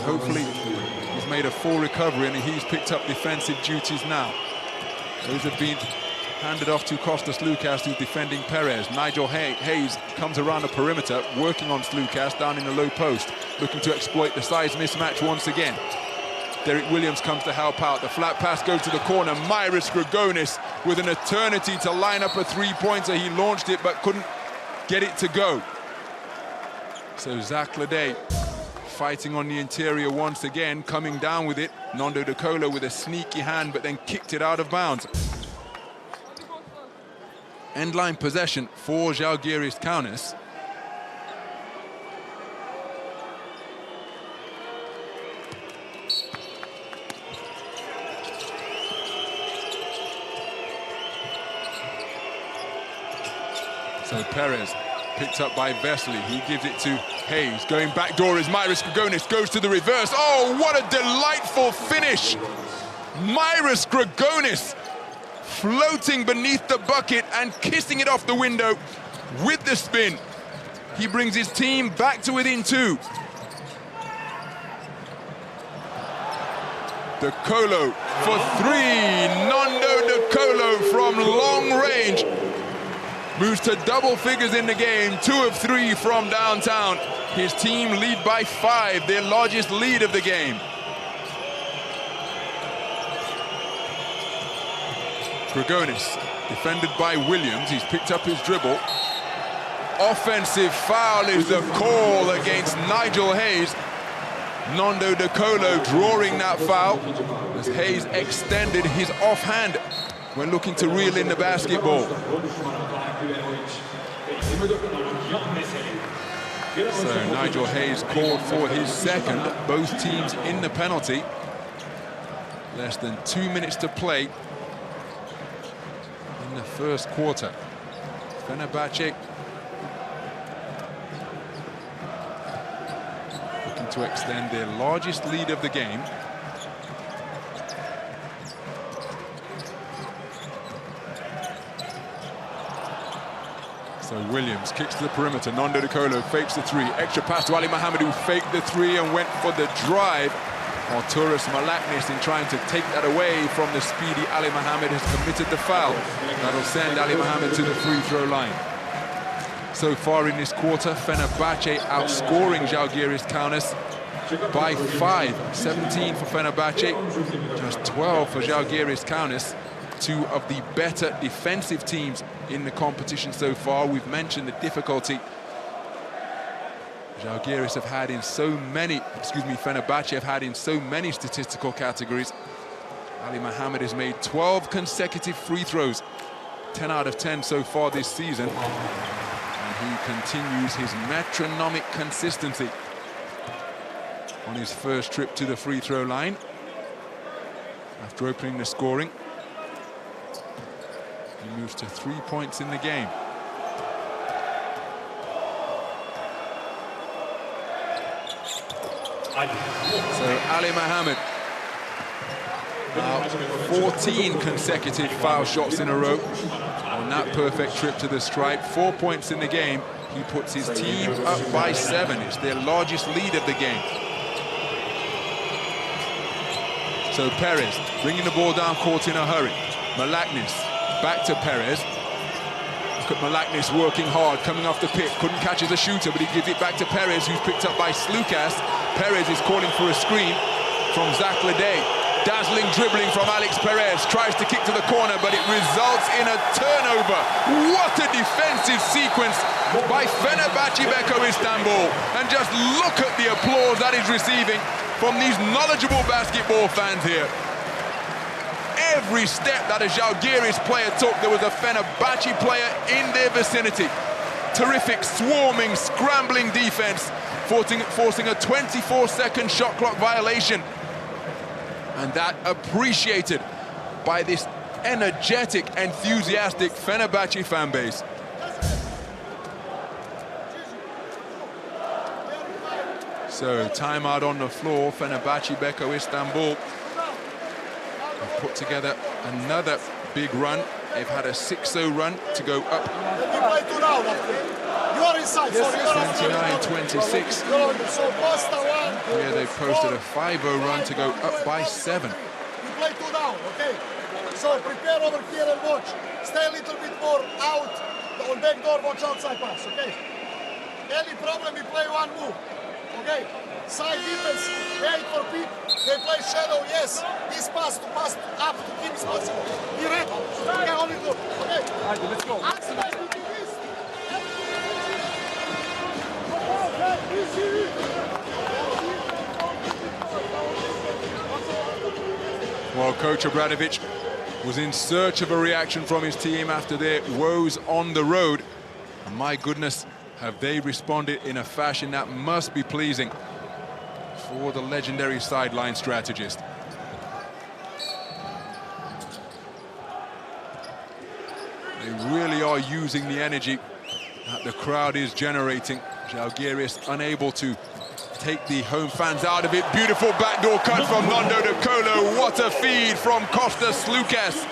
Hopefully he's made a full recovery and he's picked up defensive duties now. Those have been handed off to Kostas Lukas, who's defending Perez. Nigel Hayes comes around the perimeter, working on Lukas down in the low post, looking to exploit the size mismatch once again. Derek Williams comes to help out. The flat pass goes to the corner. Myris Grigonis with an eternity to line up a three-pointer. He launched it but couldn't get it to go. So Zach Lede fighting on the interior once again, coming down with it. Nando De Colo with a sneaky hand, but then kicked it out of bounds. End-line possession for Žalgiris Kaunas. So Perez picked up by Vesely. He gives it to Hayes. Going back door is Myris Grigonis. Goes to the reverse. Oh, what a delightful finish. Myris Grigonis floating beneath the bucket and kissing it off the window with the spin. He brings his team back to within 2. De Colo for 3. Nando De Colo from long range. moves to double figures in the game, 2 of 3 from downtown. His team lead by 5, their largest lead of the game. Grigonis, defended by Williams, he's picked up his dribble. Offensive foul is the call against Nigel Hayes. Nando De Colo drawing that foul as Hayes extended his offhand when looking to reel in the basketball. So Nigel Hayes called for his second, both teams in the penalty. Less than 2 minutes to play in the first quarter. Fenerbahçe looking to extend their largest lead of the game. So Williams kicks to the perimeter. Nando De Colo fakes the 3. Extra pass to Ali Mohammed, who faked the 3 and went for the drive. Arturas Malaknis, in trying to take that away from the speedy Ali Mohammed, has committed the foul. That'll send Ali Mohammed to the free throw line. So far in this quarter, Fenerbahçe outscoring Žalgiris Kaunas by 5. 17 for Fenerbahçe, just 12 for Žalgiris Kaunas. 2 of the better defensive teams in the competition so far. We've mentioned the difficulty Žalgiris have had in so many, Fenerbahçe have had in so many statistical categories. Ali Mohammed has made 12 consecutive free throws, 10 out of 10 so far this season. And he continues his metronomic consistency on his first trip to the free throw line after opening the scoring. He moves to 3 points in the game. So Ali Mohammed, 14 consecutive foul shots in a row on that perfect trip to the stripe. 4 points in the game. He puts his team up by 7. It's their largest lead of the game. So Perez bringing the ball down court in a hurry. Malaknis back to Perez. Look at Malaknis working hard, coming off the pick. Couldn't catch as a shooter, but he gives it back to Perez, who's picked up by Slukas. Perez is calling for a screen from Zach Ledey. Dazzling dribbling from Alex Perez. Tries to kick to the corner, but it results in a turnover. What a defensive sequence by Fenerbahçe Beko Istanbul. And just look at the applause that is receiving from these knowledgeable basketball fans here. Every step that a Žalgiris player took, there was a Fenerbahçe player in their vicinity. Terrific swarming, scrambling defense, forcing a 24-second shot clock violation. And that appreciated by this energetic, enthusiastic Fenerbahçe fan base. So timeout on the floor. Fenerbahçe Beko Istanbul have put together another big run. They've had a 6-0 run to go up 29-26. Here they've posted a 5-0 run to go up by 7. We play 2 down, okay? So prepare over here and watch. Stay a little bit more out on back door, watch outside pass, okay? Any problem, we play 1 move, okay? Side defense, wait for pick, they play shadow, yes. This pass to pass up to keep is possible. Be ready, okay, only good, okay? Alright, let's go. Well, Coach Obradovic was in search of a reaction from his team after their woes on the road. And my goodness, have they responded in a fashion that must be pleasing for the legendary sideline strategist. They really are using the energy that the crowd is generating. Žalgiris unable to take the home fans out of it. Beautiful backdoor cut from Nando De Colo. What a feed from Kostas Slukas.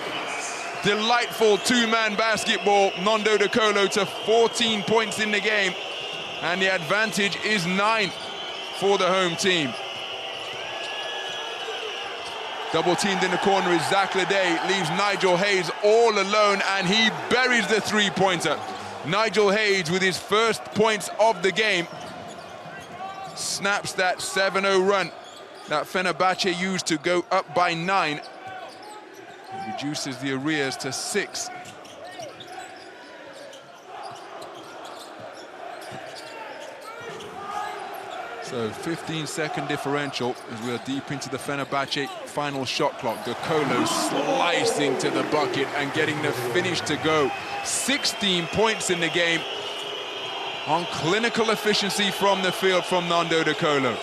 Delightful two-man basketball. Nando De Colo to 14 points in the game. And the advantage is 9 for the home team. Double teamed in the corner is Zach Ledey. Leaves Nigel Hayes all alone, and he buries the three-pointer. Nigel Hayes with his first points of the game snaps that 7-0 run that Fenerbahçe used to go up by 9. It reduces the arrears to 6. So 15-second differential as we are deep into the Fenerbahçe final shot clock. De Colo slicing to the bucket and getting the finish to go. 16 points in the game on clinical efficiency from the field from Nando De Colo.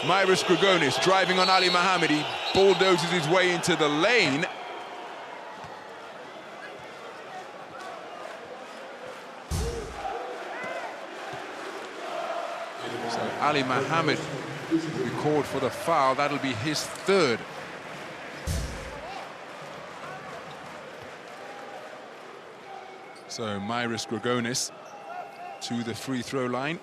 Myris Grigonis driving on Ali Mohammed. He bulldozes his way into the lane. So Ali Mohammed will be called for the foul. That'll be his 3rd. So Myris Grigonis to the free throw line.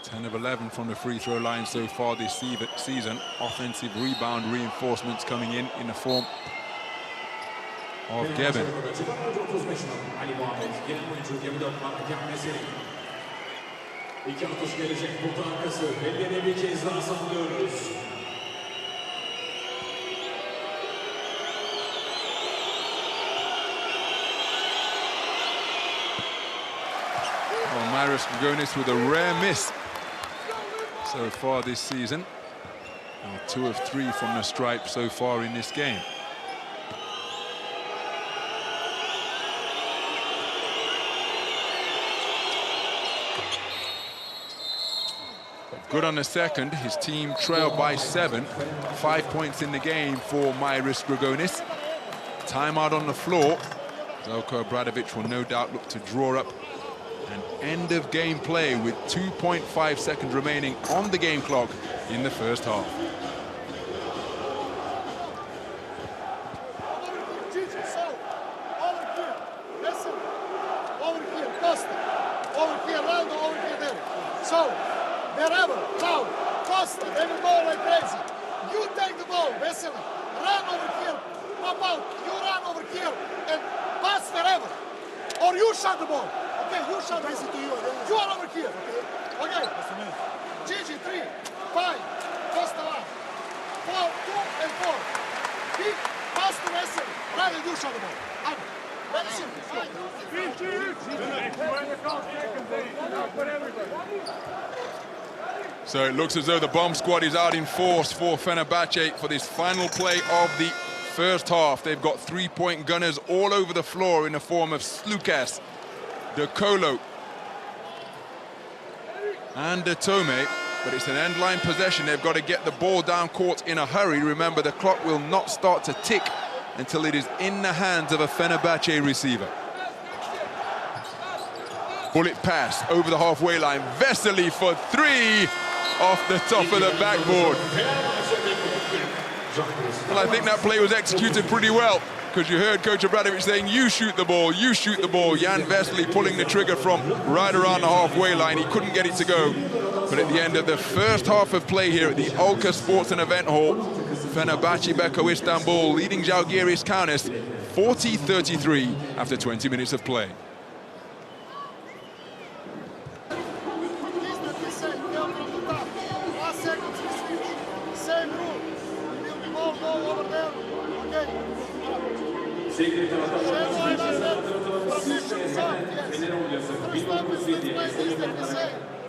Ten of 11 from the free throw line so far this season. Offensive rebound reinforcements coming in the form of Gevin. Myris Grigonis with a rare miss so far this season. 2 of 3 from the stripe so far in this game. Good on the second. His team trailed by 7. 5 points in the game for Myris Grigonis. Timeout on the floor. Zelko Obradovic will no doubt look to draw up an end-of-game play with 2.5 seconds remaining on the game clock in the first half. So, wherever, now, Costa, they will go like crazy. You take the ball, Vesely, run over here, pop out, you run over here, and pass wherever. Or you shot the ball. Okay, you shot the ball. You are over here. Okay. Gigi, 3, 5, Costa 1, 4, 2, and 4. Big, pass to Vesely, run and you shot the ball. Out. Very simple. So it looks as though the bomb squad is out in force for Fenerbahçe for this final play of the first half. They've got 3-point gunners all over the floor in the form of Slukas, De Colo, and De Tome. But it's an end-line possession. They've got to get the ball down court in a hurry. Remember, the clock will not start to tick until it is in the hands of a Fenerbahçe receiver. Bullet pass over the halfway line. Vesely for 3 off the top of the backboard. Well, I think that play was executed pretty well, because you heard Coach Obradovic saying, you shoot the ball, you shoot the ball. Jan Vesely pulling the trigger from right around the halfway line. He couldn't get it to go. But at the end of the first half of play here at the Ulker Sports and Event Hall, Fenerbahçe Beko Istanbul leading Žalgiris Kaunas 40-33 after 20 minutes of play.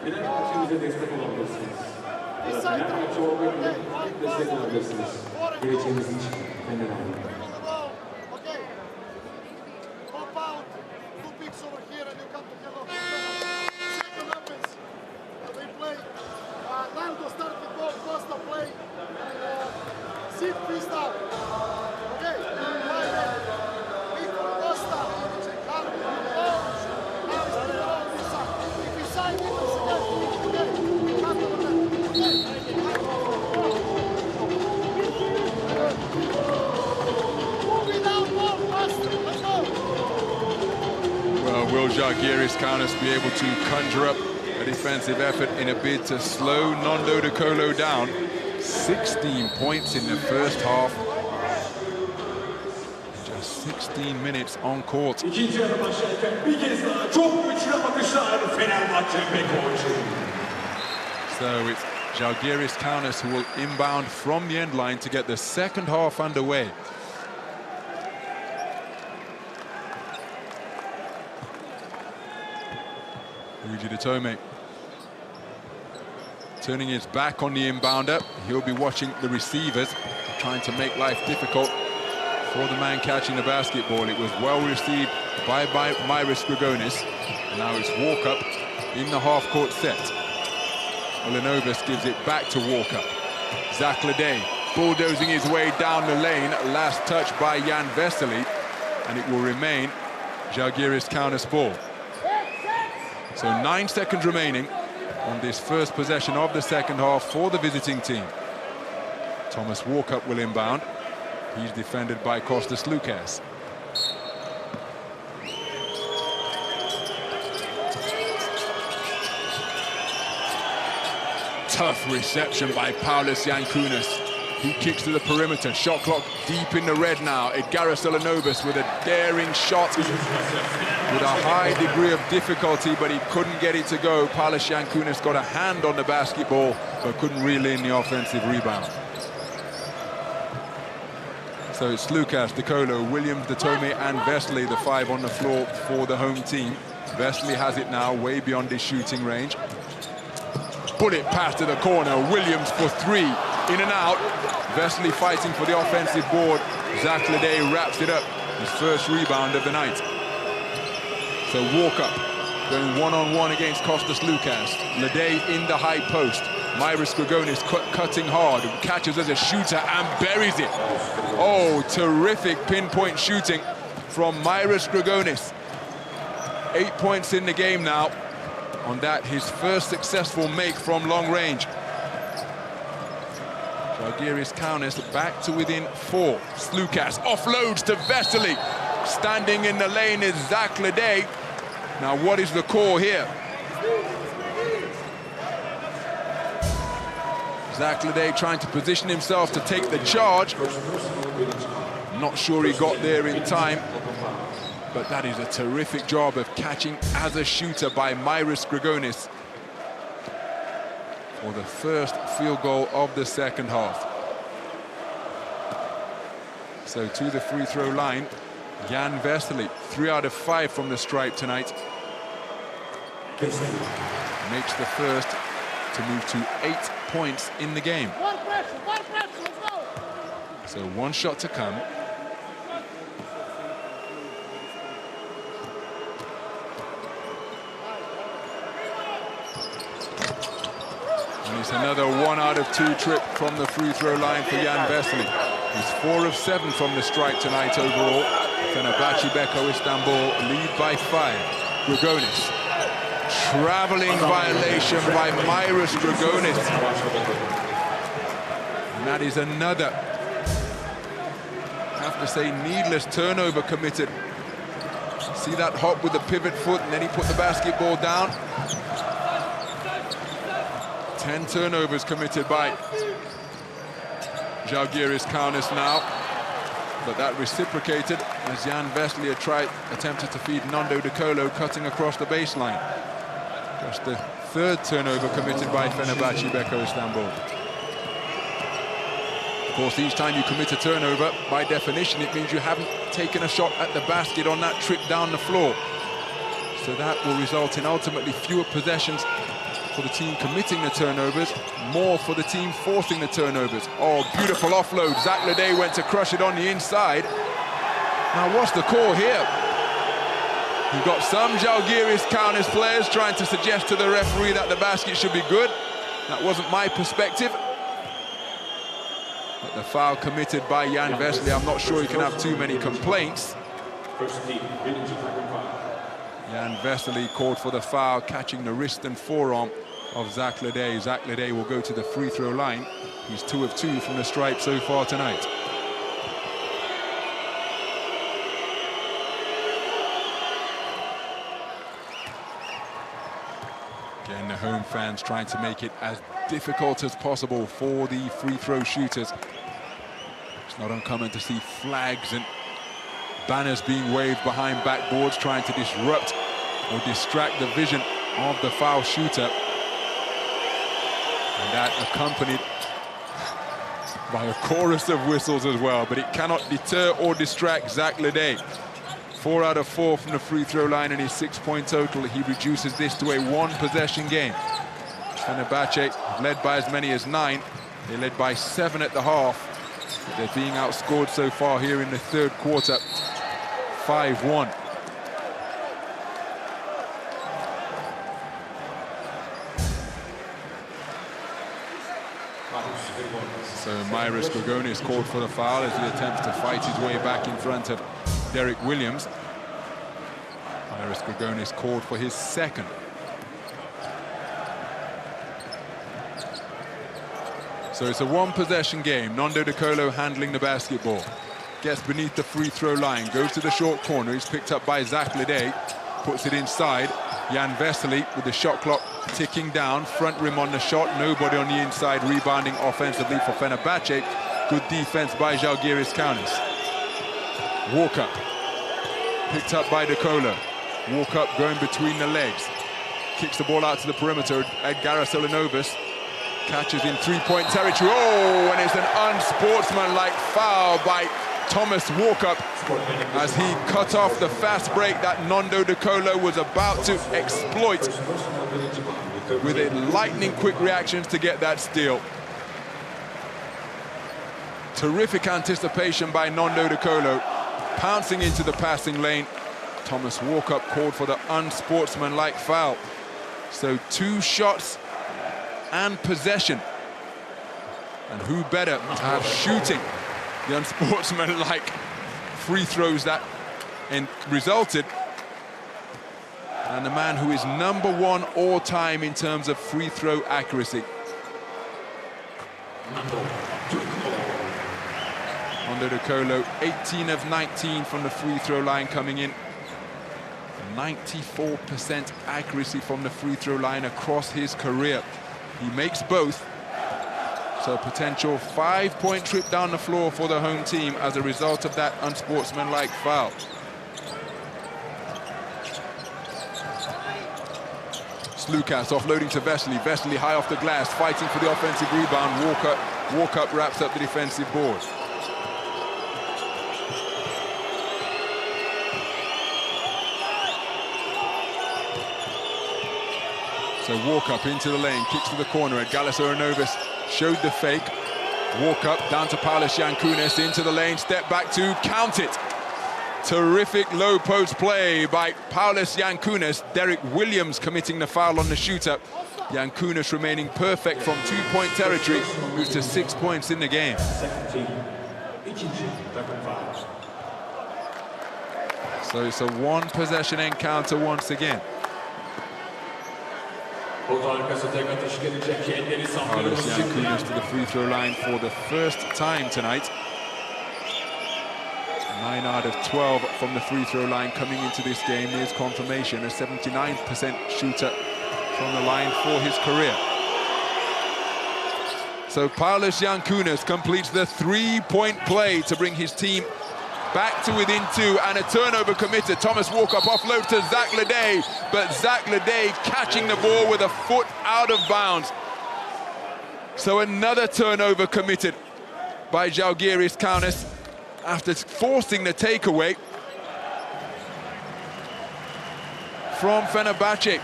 Fenerbahçe'mize destek olabilirsiniz. Fenerbahçe olarak destek olabilirsiniz. Geleceğimiz için Fenerbahçe. Will Žalgiris Kaunas be able to conjure up a defensive effort in a bid to slow Nando De Colo down? 16 points in the first half 16 minutes on court. İkinci yarı başlarken bir kez daha çok güçlü bakışlar Fenerbahçe Beko için. So it's Žalgiris Kaunas who will inbound from the end line to get the second half underway. De Colo turning his back on the inbounder. He'll be watching the receivers, trying to make life difficult for the man catching the basketball. It was well received by Myris Grigonis. And now it's Walker in the half-court set. Ulanovas gives it back to Walker. Žalgiris bulldozing his way down the lane. Last touch by Jan Vesely. And it will remain Žalgiris Kaunas ball. So 9 seconds remaining on this first possession of the second half for the visiting team. Thomas Walkup will inbound. He's defended by Kostas Lukas. Tough reception by Paulius Jankūnas. He kicks to the perimeter. Shot clock deep in the red now. Edgaras Ulanovas with a daring shot with a high degree of difficulty, but he couldn't get it to go. Paulius Jankūnas got a hand on the basketball, but couldn't reel in the offensive rebound. So it's Lukas, De Colo, Williams, De Tome, and Vesely, the 5 on the floor for the home team. Vesely has it now, way beyond his shooting range. Bullet pass to the corner. Williams for 3. In and out. Vesely fighting for the offensive board. Žalgiris wraps it up. His first rebound of the night. So Walker going one-on-one against Kostas Lukas. Lede in the high post. Myris Grigonis cutting hard. Catches as a shooter and buries it. Oh, terrific pinpoint shooting from Myris Grigonis. 8 points in the game now. On that, his first successful make from long range. Žalgiris Kaunas back to within 4. Lukas offloads to Vesely. Standing in the lane is Žalgiris. Now, what is the call here? Žalgiris trying to position himself to take the charge. Not sure he got there in time. But that is a terrific job of catching as a shooter by Myris Grigonis for the first field goal of the second half. So to the free throw line, Jan Vesely, 3 out of 5 from the stripe tonight. Makes the first to move to 8 points in the game. So 1 shot to come. And it's another 1 out of 2 trip from the free throw line for Jan Vesely. He's 4 of 7 from the stripe tonight overall. Fenerbahçe Beko Istanbul lead by 5. Grigonis. Traveling violation by Myris Grigonis. And that is another, I have to say, needless turnover committed. See that hop with the pivot foot, and then he put the basketball down. 10 turnovers committed by Žalgiris Kaunas now. But that reciprocated as Jan Vesely attempted to feed Nando De Colo cutting across the baseline. Just the 3rd turnover committed by Fenerbahçe Beko Istanbul. Of course, each time you commit a turnover, by definition, it means you haven't taken a shot at the basket on that trip down the floor. So that will result in ultimately fewer possessions for the team committing the turnovers, more for the team forcing the turnovers. Oh, beautiful offload. Žalgiris went to crush it on the inside. Now, what's the call here? You've got some Žalgiris Kaunas players trying to suggest to the referee that the basket should be good. That wasn't my perspective. But the foul committed by Jan Vesely, I'm not sure he can have too many complaints. Jan Vesely called for the foul, catching the wrist and forearm of Žalgiris. Žalgiris will go to the free throw line. He's 2 of 2 from the stripe so far tonight. Again, the home fans trying to make it as difficult as possible for the free throw shooters. It's not uncommon to see flags and Banners being waved behind backboards, trying to disrupt or distract the vision of the foul shooter. And that accompanied by a chorus of whistles as well, but it cannot deter or distract Zach Leday. 4 out of 4 from the free throw line, and his 6-point total. He reduces this to a 1-possession game. Fenerbahçe led by as many as 9. They led by 7 at the half. But they're being outscored so far here in the third quarter, 5-1. So Myris Grigonis called for the foul as he attempts to fight his way back in front of Derek Williams. Myris Grigonis called for his second. So it's a 1-possession game. Nando De Colo handling the basketball. Gets beneath the free throw line, goes to the short corner. He's picked up by Zach Leday, puts it inside. Jan Vesely with the shot clock ticking down, front rim on the shot, nobody on the inside, rebounding offensively for Fenerbahçe. Good defense by Žalgiris Kaunas. Walker, picked up by De Colo. Walk up going between the legs. Kicks the ball out to the perimeter. Edgaras Ulanovas catches in 3-point territory. Oh, and it's an unsportsmanlike foul by Thomas Walkup as he cut off the fast break that Nando De Colo was about to exploit with a lightning-quick reactions to get that steal. Terrific anticipation by Nando De Colo, pouncing into the passing lane. Thomas Walkup called for the unsportsmanlike foul. So 2 shots and possession. And who better to have shooting the unsportsmanlike free throws that resulted, and the man who is #1 all-time in terms of free throw accuracy. Nando De Colo, 18 of 19 from the free throw line coming in. 94% accuracy from the free throw line across his career. He makes both. So a potential 5-point trip down the floor for the home team as a result of that unsportsmanlike foul. Slukas offloading to Vesely. Vesely high off the glass, fighting for the offensive rebound. Walkup wraps up the defensive board. So Walkup into the lane, kicks to the corner. Edgaras Ulanovas showed the fake. Walkup down to Paulius Jankunas, into the lane, step back 2, count it. Terrific low post play by Paulius Jankunas. Derek Williams committing the foul on the shooter. Jankunas remaining perfect from 2-point territory, moves to 6 points in the game. So it's a 1-possession encounter once again. Paulius Jankunas to the free throw line for the first time tonight. 9 out of 12 from the free throw line coming into this game. There's confirmation, a 79% shooter from the line for his career. So Paulius Jankunas completes the 3-point play to bring his team back to within 2, and a turnover committed. Thomas Walkup offload to Zach Leday, but Zach Leday catching the ball with a foot out of bounds. So another turnover committed by Žalgiris Kaunas after forcing the takeaway from Fenerbahçe.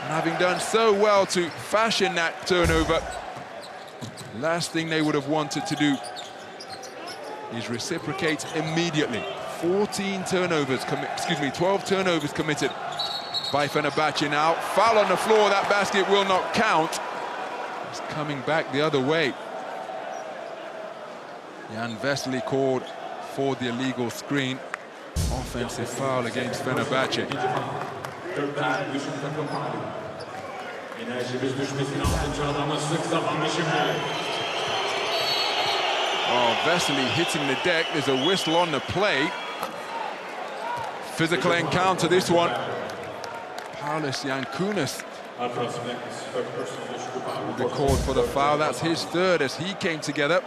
And having done so well to fashion that turnover, last thing they would have wanted to do is reciprocate immediately. 12 turnovers committed by Fenerbahçe now. Foul on the floor, that basket will not count. It's coming back the other way. Jan Vesely called for the illegal screen. Offensive foul against Fenerbahçe. Oh, Vesely hitting the deck. There's a whistle on the play. Physical encounter, this one. Paulius Jankunas called for the foul. That's his third as he came together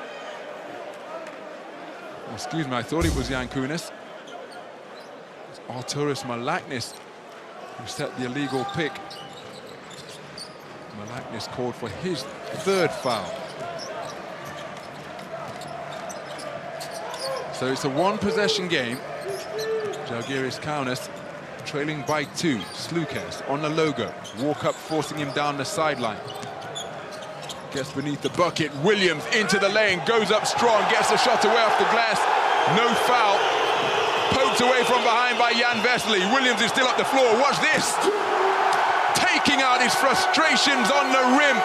Excuse me, I thought it was Jan Kaunas. It's Arturas Malaknis who set the illegal pick. Malaknis called for his third foul. So it's a one-possession game. Žalgiris Kaunas trailing by 2. Slukas on the logo. Walk up, forcing him down the sideline. Gets beneath the bucket. Williams into the lane, goes up strong, gets the shot away off the glass. No foul. Poked away from behind by Jan Vesely. Williams is still up the floor. Watch this. Taking out his frustrations on the rim.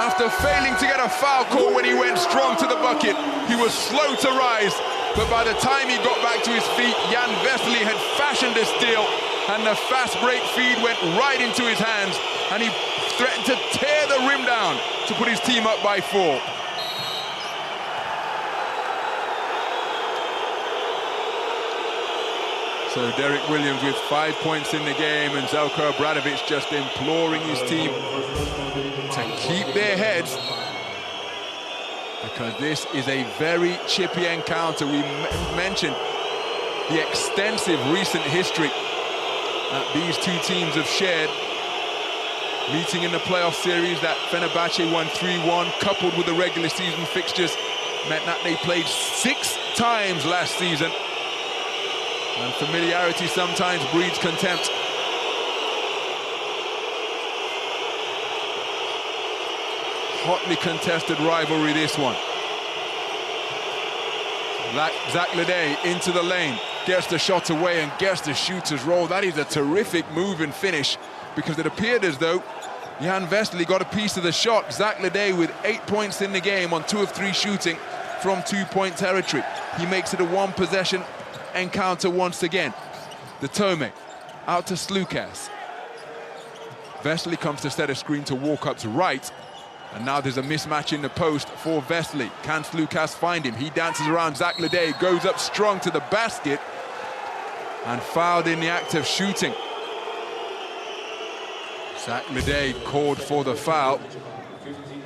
After failing to get a foul call when he went strong to the bucket, he was slow to rise. But by the time he got back to his feet, Jan Vesely had fashioned a steal, and the fast break feed went right into his hands, and he threatened to tear the rim down to put his team up by 4. So Derek Williams with 5 points in the game, and Željko Obradović just imploring his team to keep their heads, because this is a very chippy encounter. We mentioned the extensive recent history that these two teams have shared. Meeting in the playoff series that Fenerbahçe won 3-1, coupled with the regular season fixtures, meant that they played 6 times last season. And familiarity sometimes breeds contempt. Hotly contested rivalry, this one. Zach Ledé into the lane, gets the shot away and gets the shooter's roll. That is a terrific move and finish, because it appeared as though Jan Vesely got a piece of the shot. Zach Ledé with 8 points in the game on 2 of 3 shooting from 2-point territory. He makes it a one-possession encounter once again. The Tome out to Slukas. Vesely comes to set a screen to Walkup's right. And now there's a mismatch in the post for Vesely. Can Slukas find him? He dances around Zach Ledé, goes up strong to the basket, and fouled in the act of shooting. Zach Ledé called for the foul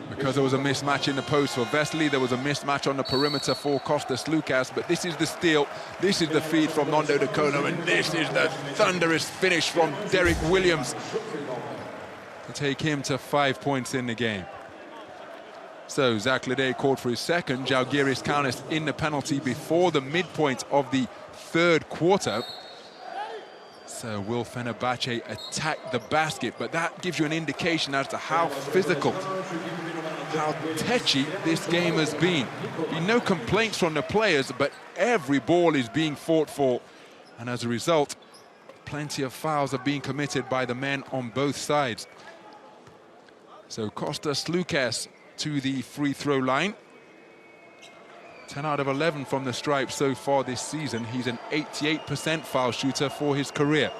because there was a mismatch in the post for Vesely. There was a mismatch on the perimeter for Kostas Slukas, but this is the steal, this is the feed from Nando De Colo, and this is the thunderous finish from Derek Williams to take him to 5 points in the game. So Zach Ledé called for his second. Žalgiris Kaunas in the penalty before the midpoint of the third quarter. So will Fenerbahçe attack the basket? But that gives you an indication as to how physical, how tetchy this game has been. No complaints from the players, but every ball is being fought for. And as a result, plenty of fouls are being committed by the men on both sides. So Kostas Slukas to the free throw line. 10 out of 11 from the stripe so far this season. He's an 88% foul shooter for his career.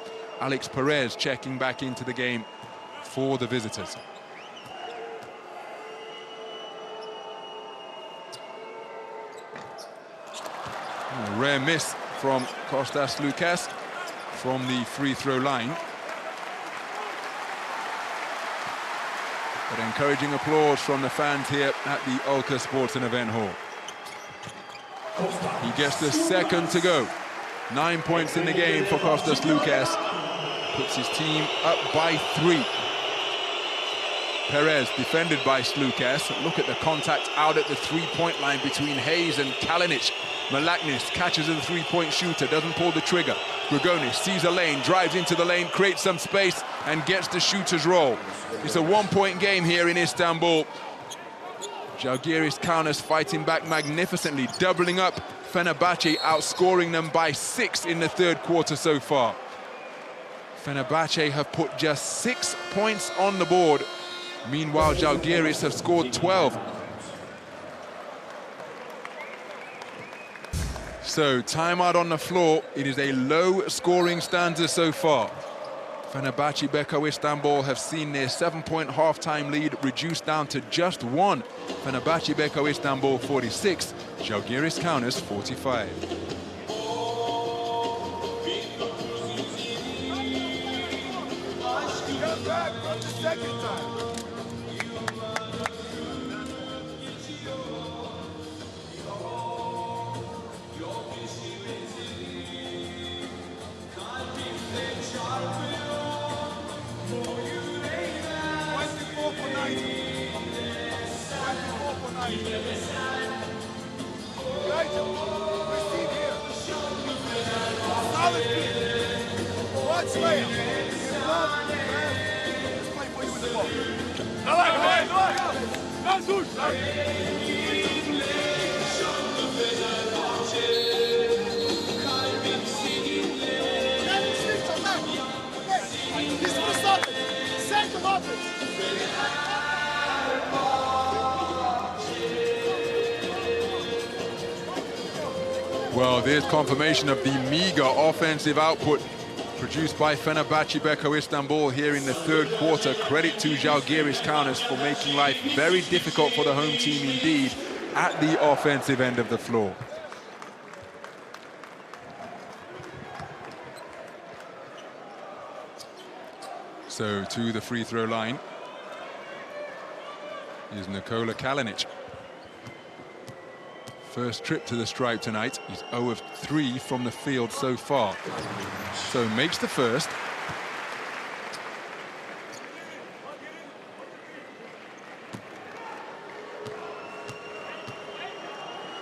Alex Perez checking back into the game for the visitors. A rare miss from Kostas Slukas from the free throw line. But encouraging applause from the fans here at the Ulker Sports and Event Hall. He gets the second to go. 9 points in the game for Kostas Slukas. Puts his team up by 3. Perez defended by Slukas. Look at the contact out at the three-point line between Hayes and Kalinic. Malaknis catches a three-point shooter, doesn't pull the trigger. Grigonis sees a lane, drives into the lane, creates some space, and gets the shooter's roll. It's a one-point game here in Istanbul. Žalgiris Kaunas fighting back magnificently, doubling up Fenerbahçe, outscoring them by 6 in the third quarter so far. Fenerbahçe have put just 6 points on the board. Meanwhile, Žalgiris have scored 12. So, timeout on the floor. It is a low-scoring stanza so far. Fenerbahçe Beko Istanbul have seen their 7-point halftime lead reduced down to just 1. Fenerbahçe Beko Istanbul 46, Žalgiris Kaunas 45. Come back for the second time. Other speed. Watch layup. If not, let's play for you with the ball. Давай, давай, давай! Назуш! He's for something. Second offense. Well, there's confirmation of the meager offensive output produced by Fenerbahçe Beko Istanbul here in the third quarter. Credit to Žalgiris Kaunas for making life very difficult for the home team indeed at the offensive end of the floor. So to the free throw line is Nikola Kalinic. First trip to the stripe tonight. He's 0 of 3 from the field so far. So makes the first.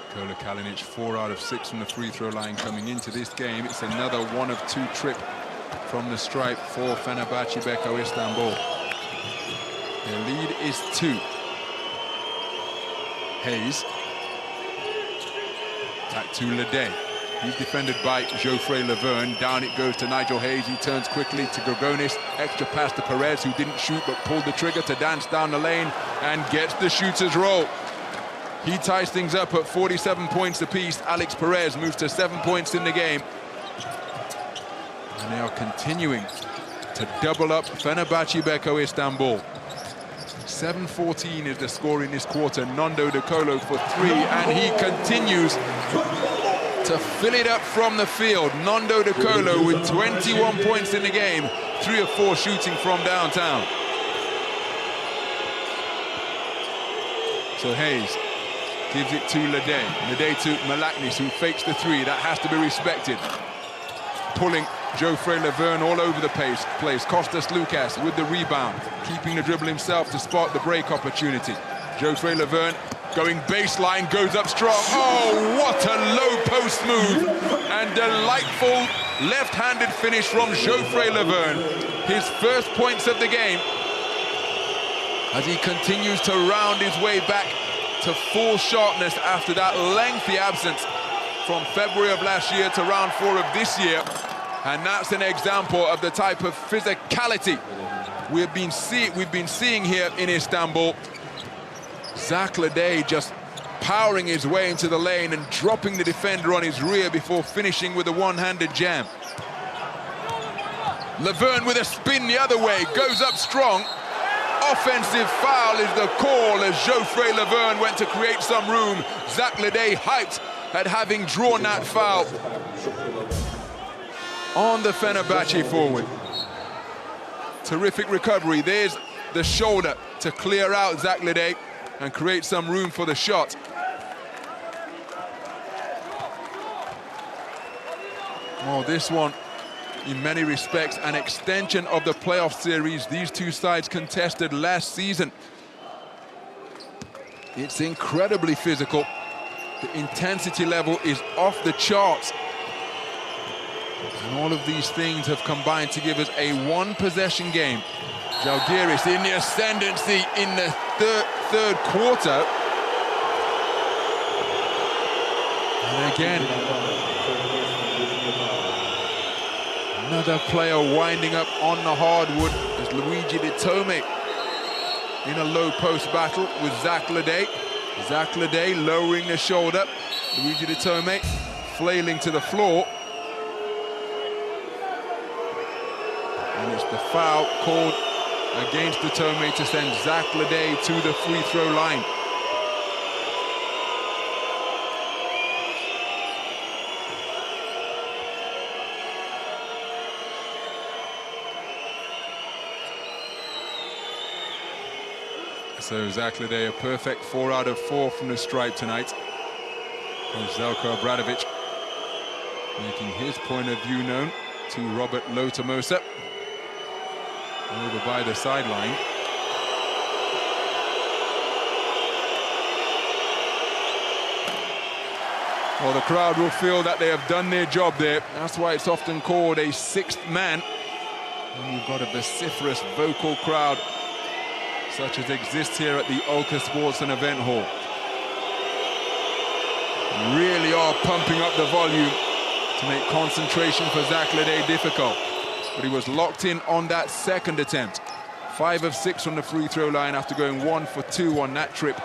Nikola Kalinic 4 out of 6 from the free throw line coming into this game. It's another 1 of 2 trip from the stripe for Fenerbahçe Beko Istanbul. Their lead is 2. Hayes. Back to Lede. He's defended by Geoffrey Laverne. Down it goes to Nigel Hayes. He turns quickly to Gorgonis. Extra pass to Perez, who didn't shoot but pulled the trigger to dance down the lane and gets the shooter's roll. He ties things up at 47 points apiece. Alex Perez moves to 7 points in the game. And they are continuing to double up Fenerbahçe Beko Istanbul. 7-14 is the score in this quarter. Nando De Colo for 3, and he continues to fill it up from the field. Nando De Colo with 21 points in the game, 3 of 4 shooting from downtown. So Hayes gives it to Lede. Lede to Malaknis, who fakes the 3. That has to be respected. Pulling Geoffrey Laverne all over the place. Kostas Lukas with the rebound, keeping the dribble himself to spot the break opportunity. Geoffrey Laverne going baseline, goes up strong. Oh, what a low post move. And delightful left-handed finish from Geoffrey Laverne. His first points of the game as he continues to round his way back to full sharpness after that lengthy absence from February of last year to round 4 of this year. And that's an example of the type of physicality we've been seeing here in Istanbul. Zach Lede just powering his way into the lane and dropping the defender on his rear before finishing with a one-handed jam. Laverne with a spin the other way, goes up strong. Offensive foul is the call as Geoffrey Laverne went to create some room. Zach Lede hyped at having drawn that foul on the Fenerbahçe forward. Terrific recovery. There's the shoulder to clear out Zach Lede and create some room for the shot. Oh, this one, in many respects, an extension of the playoff series these two sides contested last season. It's incredibly physical. The intensity level is off the charts. And all of these things have combined to give us a one-possession game. Žalgiris in the ascendancy in the third quarter. And again, another player winding up on the hardwood is Luigi Di Tome in a low post battle with Zach Lede. Zach Lede lowering the shoulder. Luigi Di Tome flailing to the floor. And it's the foul called against Di Tome to send Zach Lede to the free throw line. So Zach Lede, a perfect 4 out of 4 from the stripe tonight. And Željko Obradović making his point of view known to Robert Lotomosa over by the sideline. Well, the crowd will feel that they have done their job there. That's why it's often called a sixth man. And you've got a vociferous, vocal crowd, such as exists here at the Olka Sports and Event Hall. Really are pumping up the volume to make concentration for Žalgiris difficult. But he was locked in on that second attempt. 5 of 6 from the free throw line after going 1 for 2 on that trip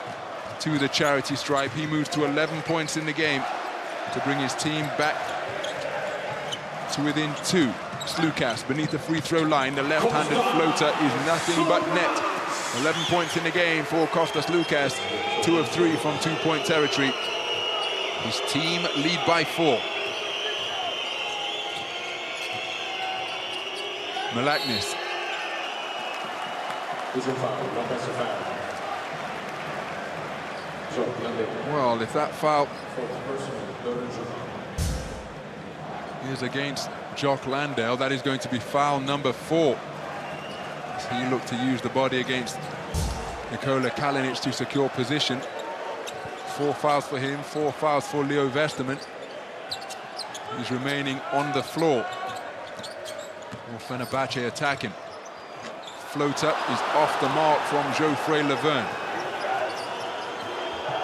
to the charity stripe. He moves to 11 points in the game to bring his team back to within 2. Slukas beneath the free throw line. The left-handed floater is nothing but net. 11 points in the game for Kostas Slukas. 2 of 3 from 2-point territory. His team lead by 4. Malaknis. Well, if that foul is against Jock Landale, that is going to be foul number 4. As he looked to use the body against Nikola Kalinic to secure position. 4 fouls for him, 4 fouls for Leo Westerman. He's remaining on the floor. Well, Fenerbahçe attacking. Floater is off the mark from Geoffrey Laverne.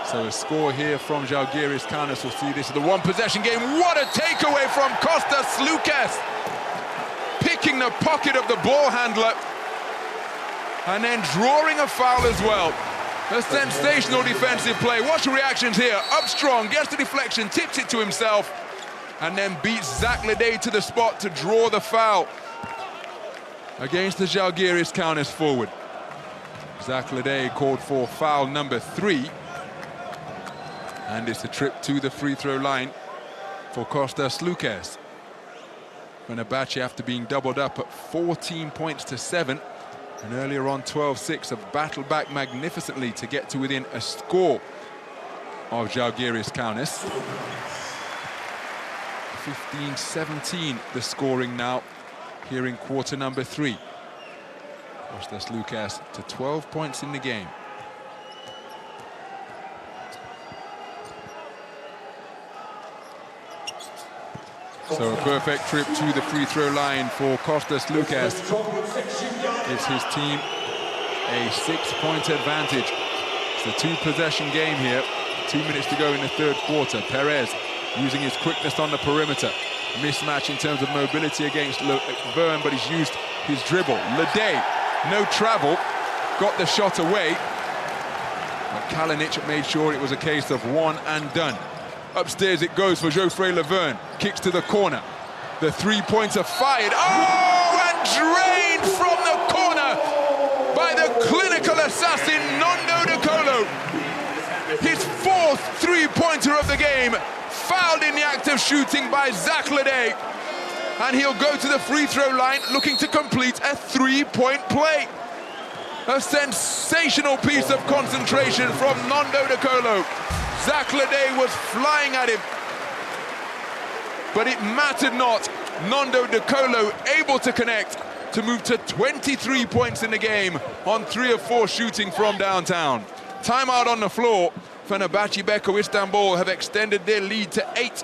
So a score here from Žalgiris. Kaunas will see this is the one-possession game. What a takeaway from Kostas Slukas! Picking the pocket of the ball handler and then drawing a foul as well. A sensational defensive play. Watch the reactions here. Up strong, gets the deflection, tips it to himself, and then beats Žalgiris to the spot to draw the foul against the Žalgiris Kaunas forward. Žalgiris called for foul number 3. And it's a trip to the free throw line for Kostas Slukas. Fenerbahçe, after being doubled up at 14 points to 7, and earlier on 12-6, have battled back magnificently to get to within a score of Žalgiris Kaunas. 15-17 the scoring now here in quarter number 3. Kostas Slukas to 12 points in the game. So a perfect trip to the free throw line for Kostas Slukas. Gives his team a 6-point advantage. It's a 2-possession game here. 2 minutes to go in the third quarter. Perez using his quickness on the perimeter. Mismatch in terms of mobility against Verne, but he's used his dribble. Lede, no travel, got the shot away. But Kalinic made sure it was a case of one and done. Upstairs it goes for Geoffrey Laverne. Kicks to the corner. The three-pointer fired. Oh, and drained from the corner by the clinical assassin, Nando De Colo. His 4th three-pointer of the game. Fouled in the act of shooting by Žalgiris. And he'll go to the free throw line looking to complete a 3-point play. A sensational piece of concentration from Nando De Colo. Žalgiris was flying at him, but it mattered not. Nando De Colo able to connect to move to 23 points in the game on 3 of 4 shooting from downtown. Timeout on the floor. Fenerbahçe Beko Istanbul have extended their lead to 8.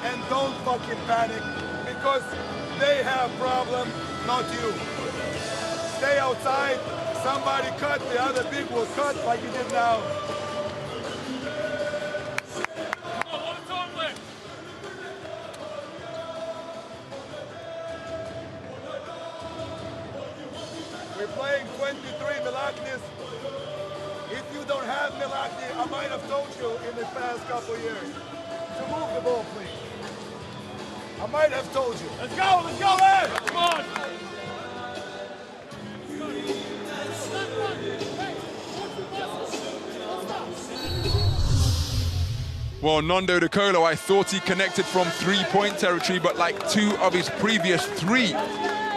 And don't fucking panic, because they have problem, not you. Stay outside, somebody cut, the other big will cut like he did now. We're playing 23, Malaknis. If you don't have Malaknis, I might have told you in the past couple years to move the ball, please. I might have told you. Let's go, Ed! Come on! Well, Nando De Colo, I thought he connected from 3-point territory, but like 2 of his previous 3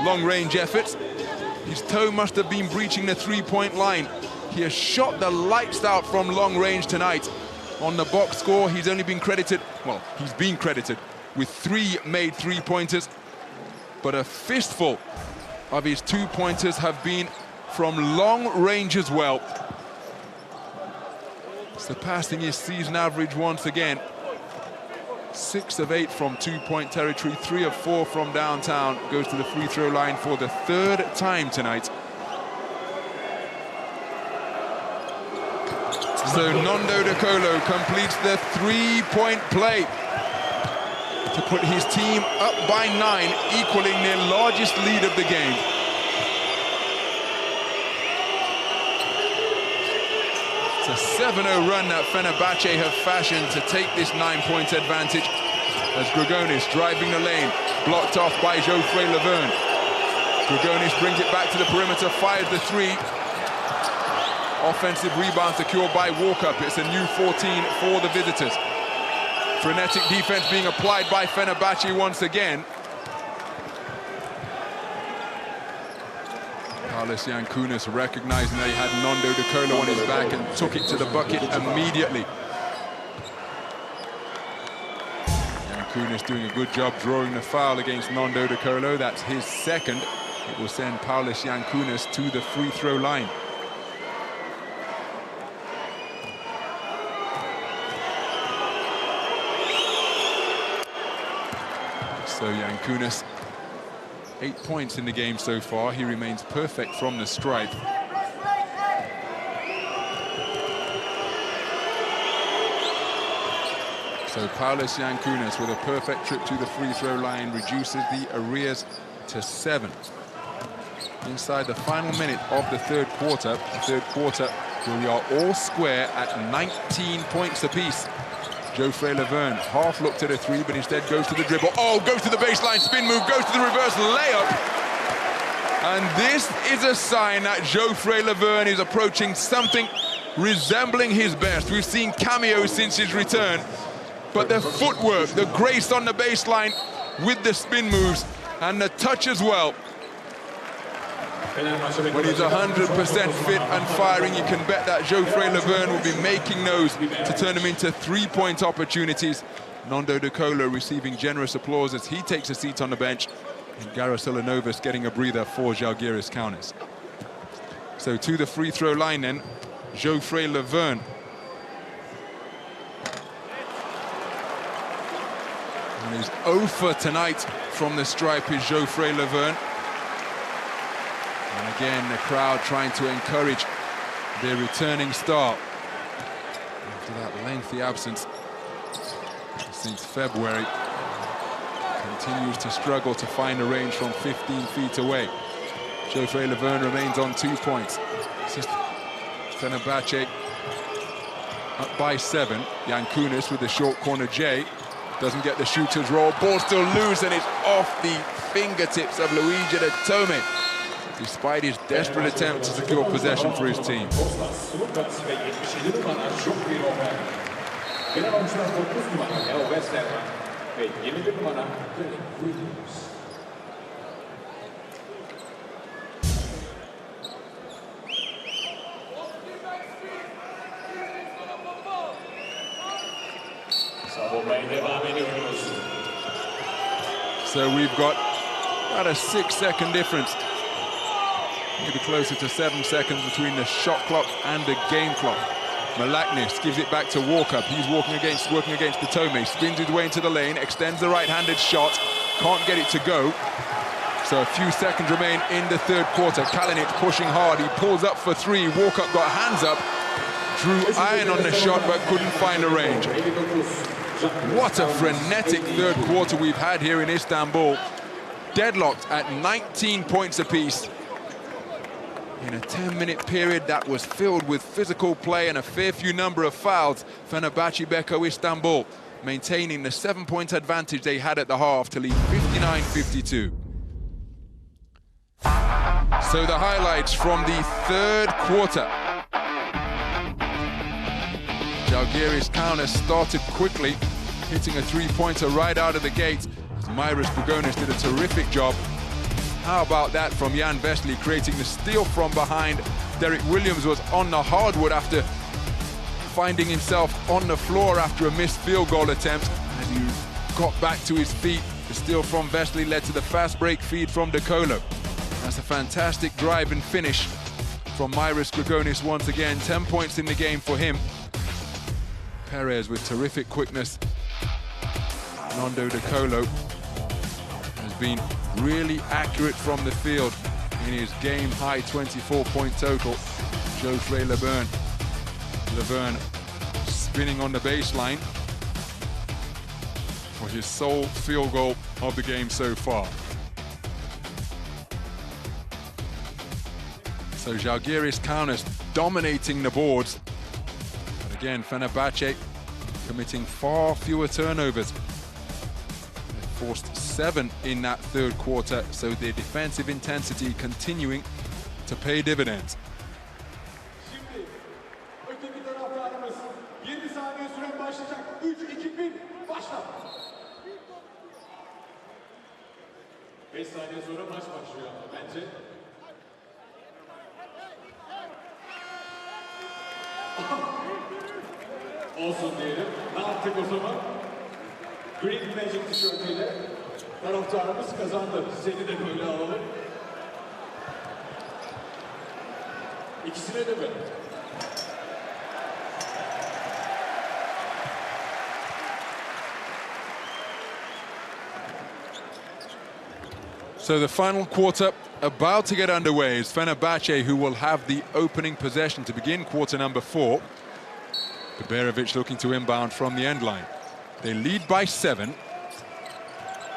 long-range efforts, his toe must have been breaching the 3-point line. He has shot the lights out from long range tonight. On the box score, he's only been credited, well, he's been credited with 3 made 3-pointers, but a fistful of his 2-pointers have been from long range as well. Surpassing his season average once again. 6 of 8 from two-point territory, 3 of 4 from downtown. Goes to the free throw line for the 3rd time tonight. So Nando De Colo completes the 3-point play to put his team up by 9, equaling their largest lead of the game. It's a 7-0 run that Fenerbahçe have fashioned to take this 9-point advantage, as Grigonis driving the lane, blocked off by J06. Grigonis brings it back to the perimeter, fires the 3. Offensive rebound secured by Walkup. It's a new 14 for the visitors. Frenetic defense being applied by Fenerbahçe once again. Kaunas recognizing that he had Nando De Colo on his back and took it to the bucket immediately. Kaunas doing a good job drawing the foul against Nando De Colo. That's his 2nd. It will send Kaunas to the free throw line. So Kaunas, 8 points in the game so far. He remains perfect from the stripe. So Kaunas with a perfect trip to the free throw line reduces the arrears to 7. Inside the final minute of the 3rd quarter. The 3rd quarter, we are all square at 19 points apiece. J06, half look to the 3, but instead goes to the dribble. Oh, goes to the baseline, spin move, goes to the reverse layup. And this is a sign that J06 is approaching something resembling his best. We've seen cameos since his return, but the footwork, the grace on the baseline with the spin moves and the touch as well. When he's 100% fit and firing, you can bet that J06 will be making those to turn them into 3-point opportunities. Nando De Colo receiving generous applause as he takes a seat on the bench. And Crazily-tight getting a breather for Žalgiris Kaunas. So to the free throw line then, J06. And he's 0 for tonight from the stripe is J06. And again, the crowd trying to encourage their returning star. After that lengthy absence since February, continues to struggle to find a range from 15 feet away. J06 remains on 2 points. Fenerbahçe up by 7. Kaunas with the short corner J. Doesn't get the shooter's roll. Ball still loose, and it's off the fingertips of Luigi De Tome, despite his desperate attempt to secure possession for his team. So we've got about a 6-second difference, maybe closer to 7 seconds between the shot clock and the game clock. Malaknis gives it back to Walkup. He's working against De Tome, spins his way into the lane, extends the right-handed shot, can't get it to go. So a few seconds remain in the 3rd quarter. Kalinic pushing hard, he pulls up for 3. Walkup got hands up, drew iron on the shot but couldn't find a range. What a frenetic 3rd quarter we've had here in Istanbul. Deadlocked at 19 points apiece. In a 10-minute period that was filled with physical play and a fair few number of fouls, Fenerbahçe Beko Istanbul maintaining the 7-point advantage they had at the half to lead 59-52. So the highlights from the 3rd quarter. Žalgiris Kaunas started quickly, hitting a 3-pointer right out of the gate. Myris Grigonis did a terrific job. How about that from Jan Vesely, creating the steal from behind. Derek Williams was on the hardwood after finding himself on the floor after a missed field goal attempt. As he got back to his feet, the steal from Vesely led to the fast break feed from De Colo. That's a fantastic drive and finish from Myris Grigonis once again. 10 points in the game for him. Perez with terrific quickness. Nando De Colo has been really accurate from the field in his game-high 24-point total. Geoffrey Laverne spinning on the baseline for his sole field goal of the game so far. So Žalgiris Kaunas dominating the boards. But again, Fenerbahçe committing far fewer turnovers. They forced 7 in that third quarter, so their defensive intensity continuing to pay dividends. Şimdi öteki taraftarımız 7 saniye süren başlayacak. 3, 2, 1, başla. 5 saniye sonra maç başlıyor bence. Olsun diyelim. Ne yaptık o zaman? Green Magic tişörtüyle taraftarımız kazandı. Seni de böyle alalım. İkisine de mi? So the final quarter about to get underway is Fenerbahçe, who will have the opening possession to begin quarter number 4. Beberovic looking to inbound from the end line. They lead by 7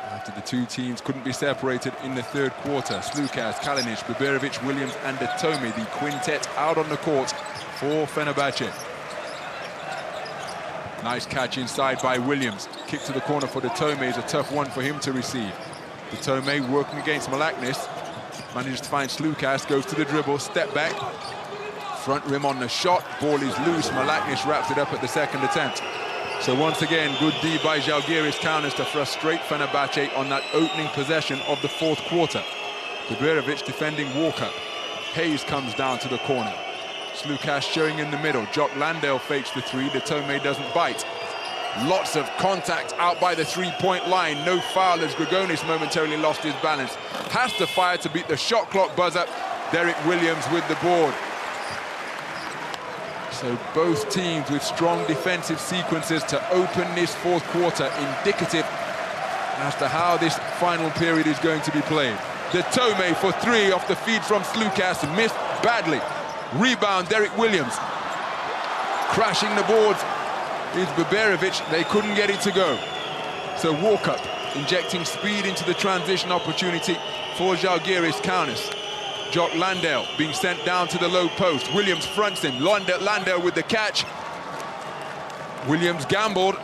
after the two teams couldn't be separated in the third quarter. Slukas, Kalinic, Beberovic, Williams and Detome, the quintet out on the court for Fenerbahçe. Nice catch inside by Williams. Kick to the corner for Detome is a tough one for him to receive. Detome working against Malaknis. Manages to find Slukas, goes to the dribble, step back. Front rim on the shot, ball is loose. Malaknis wraps it up at the second attempt. So once again, good D by Žalgiris Kaunas to frustrate Fenerbahçe on that opening possession of the fourth quarter. Beberovic defending Walker. Hayes comes down to the corner. Slukas showing in the middle. Jock Landale fakes the 3, Detome doesn't bite. Lots of contact out by the three-point line. No foul as Grigonis momentarily lost his balance. Has to fire to beat the shot clock buzzer. Derek Williams with the board. So both teams with strong defensive sequences to open this fourth quarter, indicative as to how this final period is going to be played. Detome for 3 off the feed from Slukas, missed badly. Rebound, Derek Williams. Crashing the boards is Beberovic, they couldn't get it to go. So Walker injecting speed into the transition opportunity for Žalgiris Kaunas. Jock Landale being sent down to the low post. Williams fronts him. Landale with the catch. Williams gambled.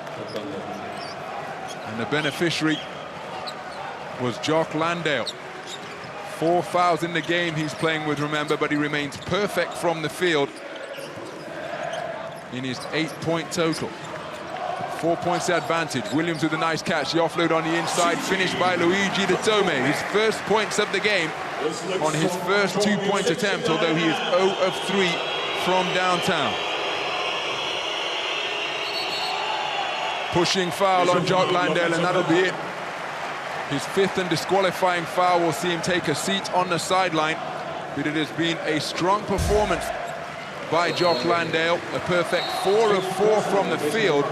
And the beneficiary was Jock Landale. 4 fouls in the game he's playing with, remember, but he remains perfect from the field in his 8-point total. 4 points advantage. Williams with a nice catch. The offload on the inside, finished by Luigi Detome. His first points of the game on his first 2-point attempt, although he is 0 of 3 from downtown. Pushing foul on Jock Landale, and that'll be it. His 5th and disqualifying foul will see him take a seat on the sideline. But it has been a strong performance by Jock Landale. A perfect 4 of 4 from the field.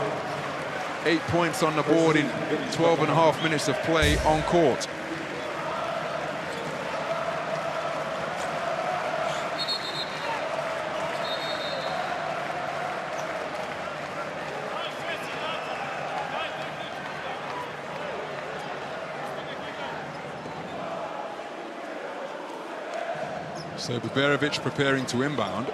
8 points on the board in 12.5 minutes of play on court. So Beberovic preparing to inbound.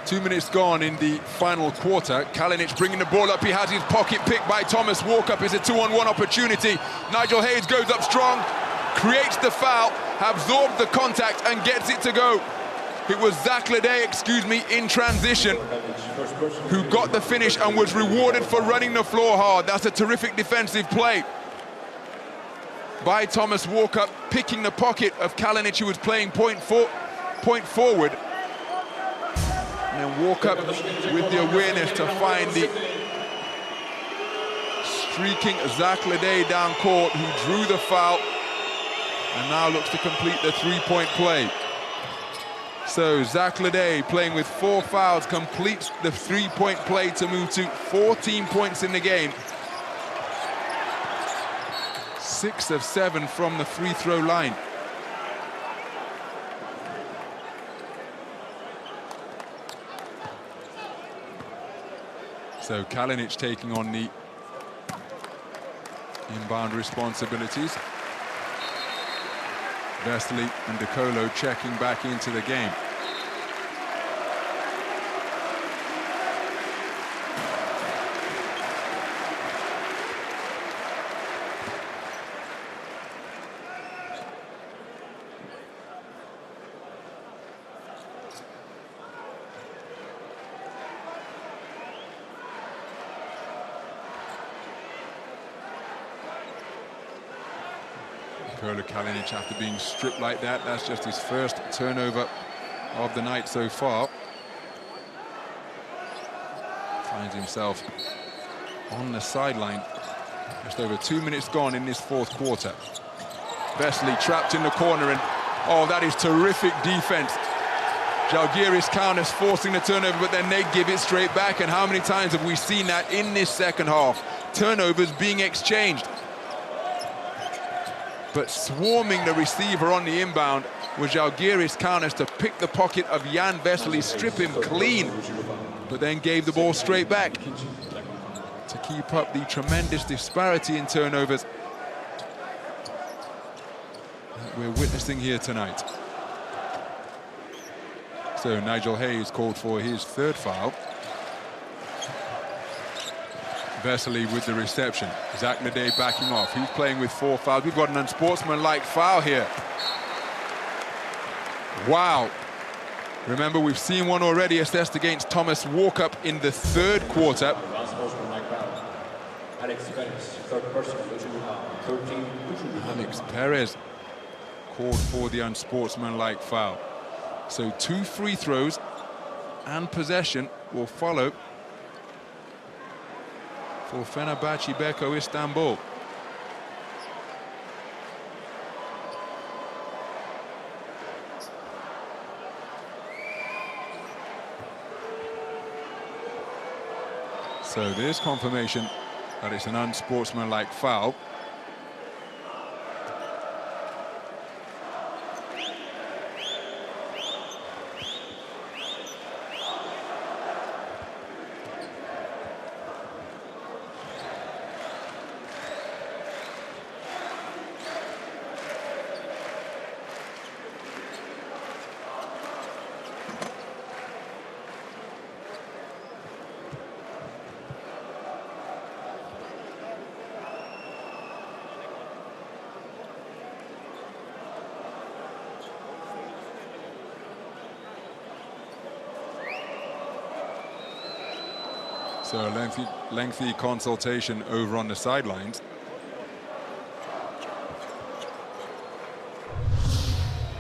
Two minutes gone in the final quarter. Kalinic bringing the ball up. He has his pocket picked by Thomas Walkup. It's a 2-on-1 opportunity. Nigel Hayes goes up strong, creates the foul, absorbs the contact and gets it to go. It was Zach Lede, in transition, who got the finish and was rewarded for running the floor hard. That's a terrific defensive play by Thomas Walkup, picking the pocket of Kalinic, who was playing point forward. And then Walkup with the awareness to find the streaking Crazily-tight down court, who drew the foul and now looks to complete the three-point play. So Crazily-tight, playing with 4 fouls, completes the three-point play to move to 14 points in the game. 6 of 7 from the free throw line. So Kalinic taking on the inbound responsibilities. Vesely and De Colo checking back into the game. Kalinic, after being stripped like that, that's just his first turnover of the night so far. Finds himself on the sideline. Just over 2 minutes gone in this fourth quarter. Vesely trapped in the corner, and oh, that is terrific defense. Žalgiris Kaunas forcing the turnover, but then they give it straight back. And how many times have we seen that in this second half? Turnovers being exchanged. But swarming the receiver on the inbound was Žalgiris Kaunas to pick the pocket of Jan Vesely, strip him clean, but then gave the ball straight back to keep up the tremendous disparity in turnovers that we're witnessing here tonight. So Nigel Hayes called for his 3rd foul. Vesely with the reception. Crazily-tight backing off. He's playing with 4 fouls. We've got an unsportsmanlike foul here. Wow. Remember, we've seen one already assessed against Thomas Walkup in the 3rd quarter. Alex Perez called for the unsportsmanlike foul. So 2 free throws and possession will follow for Fenerbahçe Beko Istanbul. So there's confirmation that it's an unsportsmanlike foul. So a lengthy consultation over on the sidelines.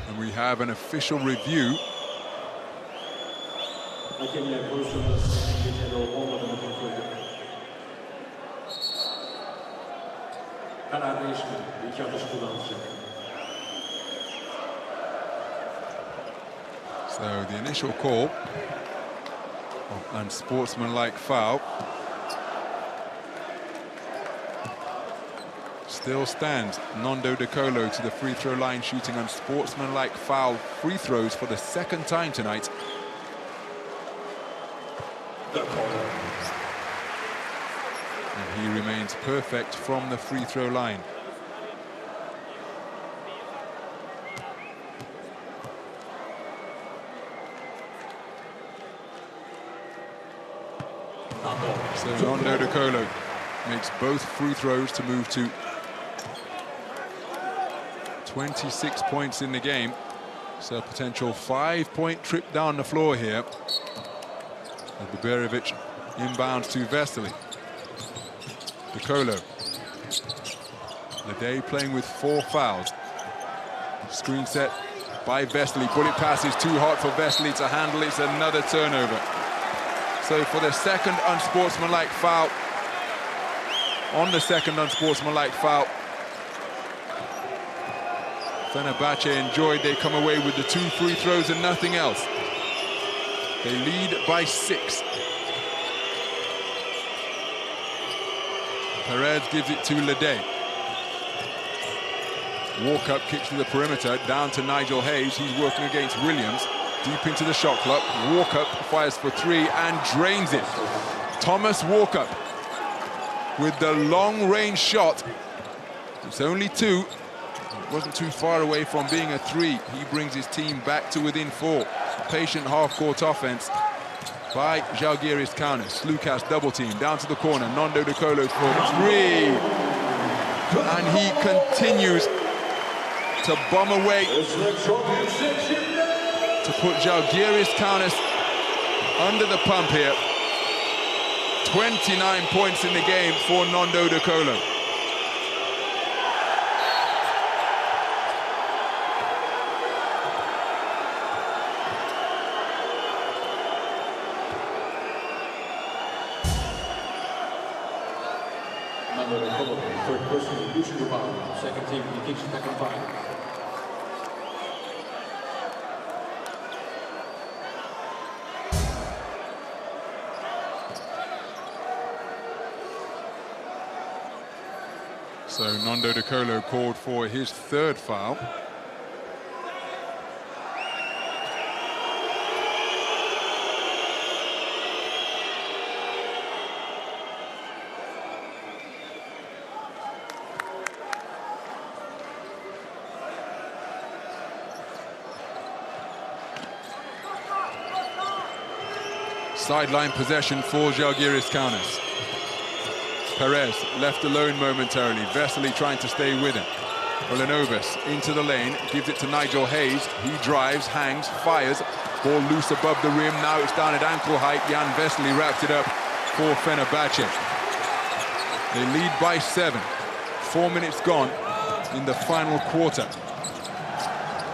And we have an official review. So the initial call of unsportsmanlike foul still stands. Nando De Colo to the free throw line, shooting unsportsmanlike foul free throws for the 2nd time tonight. And he remains perfect from the free throw line. So Nando De Colo makes both free throws to move to 26 points in the game. So a potential 5-point trip down the floor here. Beberovic inbounds to Vesely. De Colo. Crazily-tight playing with 4 fouls. Screen set by Vesely. Bullet pass is too hot for Vesely to handle. It's another turnover. So for the 2nd unsportsmanlike foul on the second unsportsmanlike foul. Fenerbahçe enjoyed. They come away with the 2 free throws and nothing else. They lead by 6. Perez gives it to Lede. Walkup kicks to the perimeter, down to Nigel Hayes. He's working against Williams. Deep into the shot clock. Walkup fires for 3 and drains it. Thomas Walkup with the long-range shot. It's only 2. It wasn't too far away from being a 3. He brings his team back to within 4. Patient half-court offense by Žalgiris Kaunas. Lucas double team down to the corner. Nando De Colo for 3. And he continues to bomb away to put Žalgiris Kaunas under the pump here. 29 points in the game for Nando De Colo. Nando De Colo, third person, losing the ball. Second team, he kicks back and fire. So Nando De Colo called for his 3rd foul. Sideline possession for Žalgiris Kaunas. Perez left alone momentarily. Vesely trying to stay with him. Olanovas into the lane, gives it to Nigel Hayes. He drives, hangs, fires. Ball loose above the rim. Now it's down at ankle height. Jan Vesely wraps it up for Fenerbahçe. They lead by 7. 4 minutes gone in the final quarter.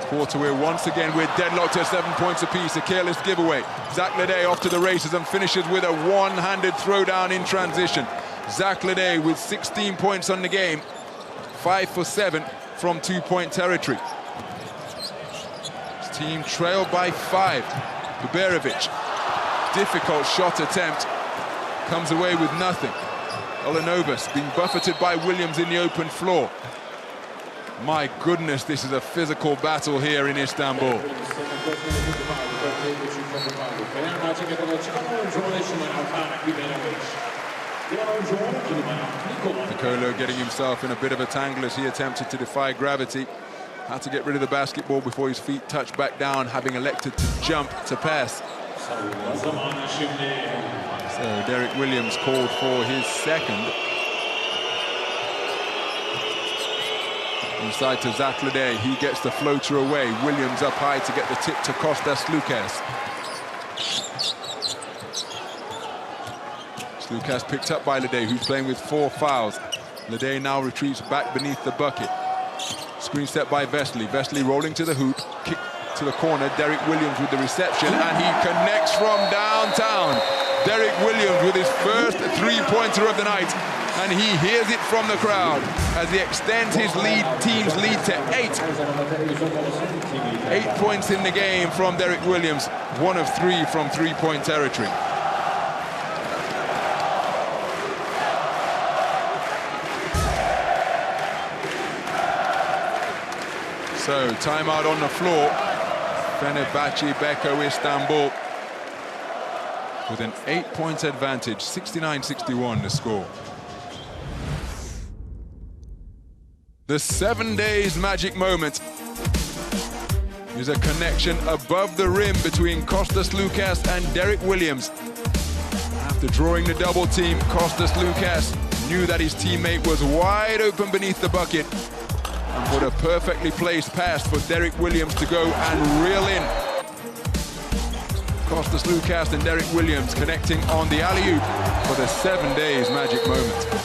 Quarter where once again we're deadlocked at 7 points apiece. A careless giveaway. Zach Lede off to the races and finishes with a one-handed throwdown in transition. Zach Lede with 16 points on the game. 5 for 7 from 2-point territory. His team trailed by 5. Buberovic, difficult shot attempt, comes away with nothing. Olanovas being buffeted by Williams in the open floor. My goodness, this is a physical battle here in Istanbul. De Colo getting himself in a bit of a tangle as he attempted to defy gravity. Had to get rid of the basketball before his feet touched back down, having elected to jump to pass. So Derek Williams called for his 2nd. Inside to Zach Lede, he gets the floater away. Williams up high to get the tip to Kostas Lucas. Lucas picked up by Lede, who's playing with 4 fouls. Lede now retreats back beneath the bucket. Screen set by Vesely. Vesely rolling to the hoop, kick to the corner. Derek Williams with the reception, and he connects from downtown. Derek Williams with his first 3-pointer of the night, and he hears it from the crowd as he extends his team's lead to 8. 8 points in the game from Derek Williams, 1 of 3 from 3-point territory. So, timeout on the floor. Fenerbahçe Beko Istanbul with an 8-point advantage, 69-61 the score. The 7 days magic moment is a connection above the rim between Kostas Lucas and Derek Williams. After drawing the double team, Kostas Lucas knew that his teammate was wide open beneath the bucket and put a perfectly placed pass for Derek Williams to go and reel in. Kostas Lucas and Derek Williams connecting on the alley-oop for the 7 days magic moment.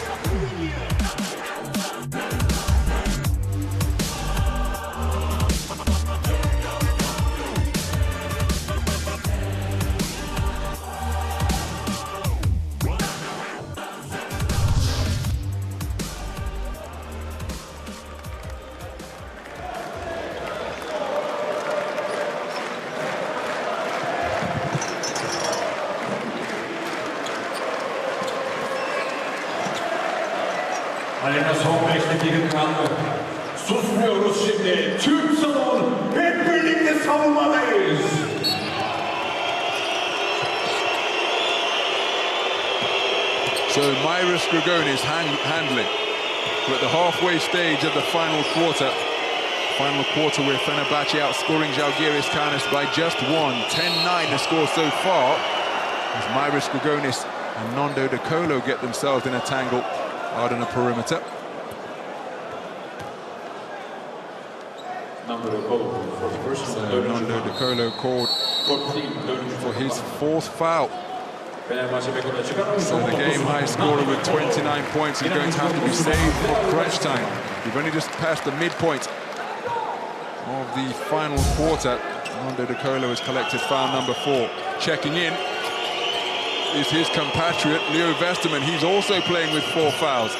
Arena son 5 dakika kaldı. Susmuyoruz şimdi. Tüm salon hep birlikte savunmadayız. So Myris Grigonis handling. We're at the halfway stage of the final quarter. Final quarter with Fenerbahçe outscoring Žalgiris Kaunas by just one. 10-9 the score so far. As Myris Grigonis and Nando De Colo get themselves in a tangle out on the perimeter. Nando De Colo for the first So Nando De Colo called for his fourth foul. So the game-high scorer with 29 points is going to have to be saved for crunch time. We've only just passed the midpoint of the final quarter. Nando De Colo has collected foul number 4. Checking in is his compatriot, Leo Westerman. He's also playing with 4 fouls.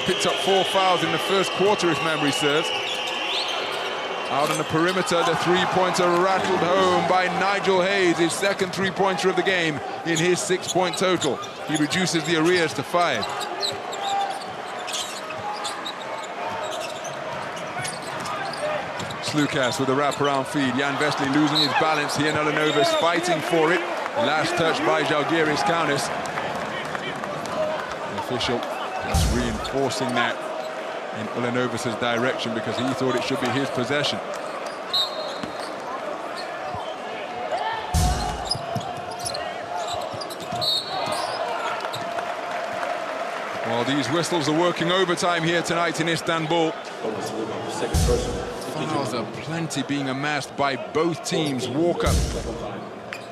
Picked up 4 fouls in the first quarter, if memory serves. Out on the perimeter, the three-pointer rattled home by Nigel Hayes, his second three-pointer of the game in his 6-point total. He reduces the arrears to 5. Slukas with a wraparound feed. Jan Vesely losing his balance here. Ulanovas fighting for it. Last touch by Žalgiris Kaunas. The official just reinforcing that in Ulanovas' direction because he thought it should be his possession. Well, these whistles are working overtime here tonight in Istanbul. Fouls are plenty being amassed by both teams. Walker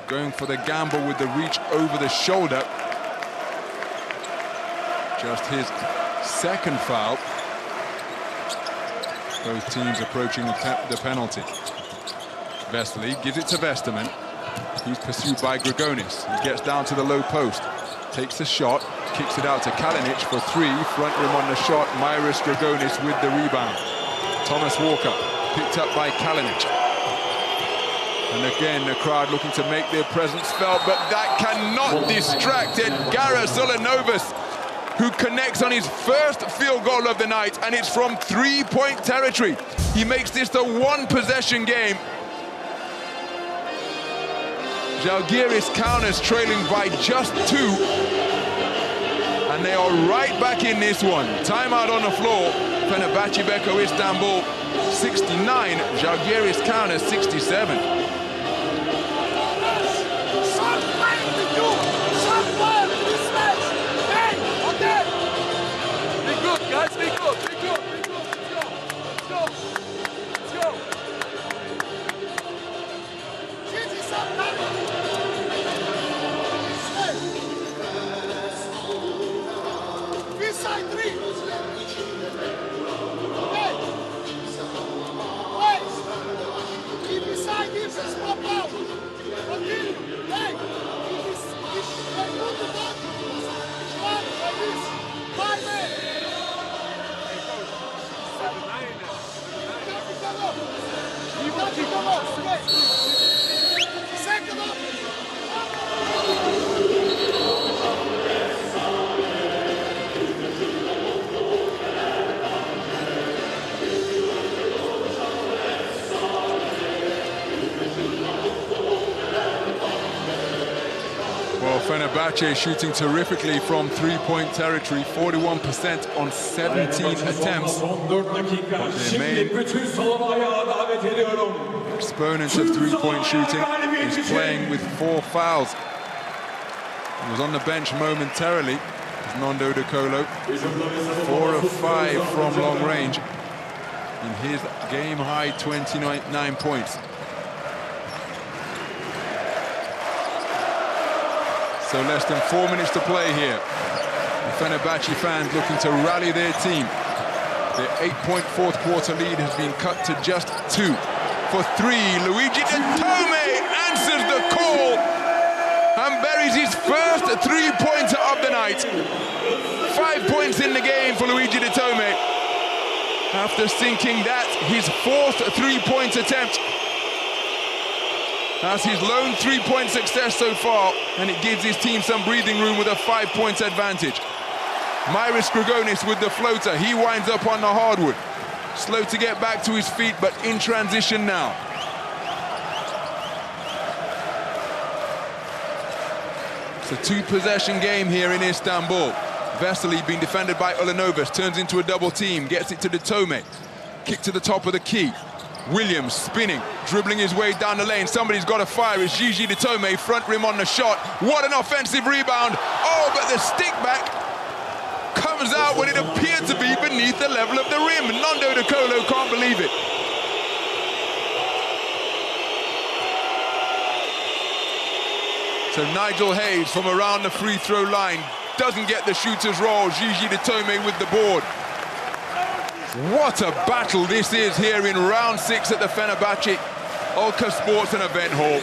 going for the gamble with the reach over the shoulder. Just his second foul. Both teams approaching the penalty. Vesely gives it to Westerman. He's pursued by Grigonis. He gets down to the low post. Takes a shot. Kicks it out to Kalinic for 3. Front rim on the shot. Myris Grigonis with the rebound. Thomas Walker picked up by Kalinic. And again, the crowd looking to make their presence felt, but that cannot distract Edgaras Ulanovas, who connects on his first field goal of the night, and it's from 3-point territory. He makes this a one-possession game. Žalgiris Kaunas trailing by just 2. And they are right back in this one. Timeout on the floor. Fenerbahçe Beko Istanbul 69, Žalgiris Kaunas 67. Fenerbahçe shooting terrifically from 3-point territory, 41% on 17 attempts. Their main exponent of 3-point shooting is playing with 4 fouls. He was on the bench momentarily. Nando De Colo, 4 of 5 from long range in his game-high 29 points. So less than 4 minutes to play here. The Fenerbahçe fans looking to rally their team. Their 8-point fourth quarter lead has been cut to just 2. For 3, Luigi De Tome answers the call and buries his first 3-pointer of the night. 5 points in the game for Luigi De Tome. After sinking that, his 4th 3-point attempt. That's his lone 3-point success so far, and it gives his team some breathing room with a 5-point advantage. Myris Grigonis with the floater. He winds up on the hardwood. Slow to get back to his feet, but in transition now. It's a two-possession game here in Istanbul. Vesely being defended by Ulanovas, turns into a double team, gets it to De Tome. Kick to the top of the key. Williams spinning, dribbling his way down the lane. Somebody's got to fire. It's Gigi De Tome, front rim on the shot. What an offensive rebound. Oh, but the stick back comes out when it appeared to be beneath the level of the rim. Nando De Colo can't believe it. So Nigel Hayes from around the free throw line doesn't get the shooter's roll. Gigi De Tome with the board. What a battle this is here in round 6 at the Fenerbahçe Ulka Sports and Event Hall.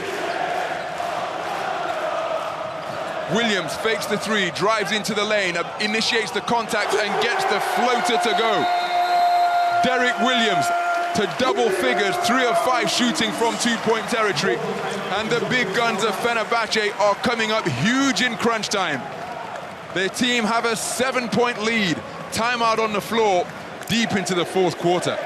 Williams fakes the three, drives into the lane, initiates the contact and gets the floater to go. Derek Williams to double figures, 3 of 5 shooting from two-point territory. And the big guns of Fenerbahçe are coming up huge in crunch time. Their team have a 7-point lead. Timeout on the floor, deep into the fourth quarter.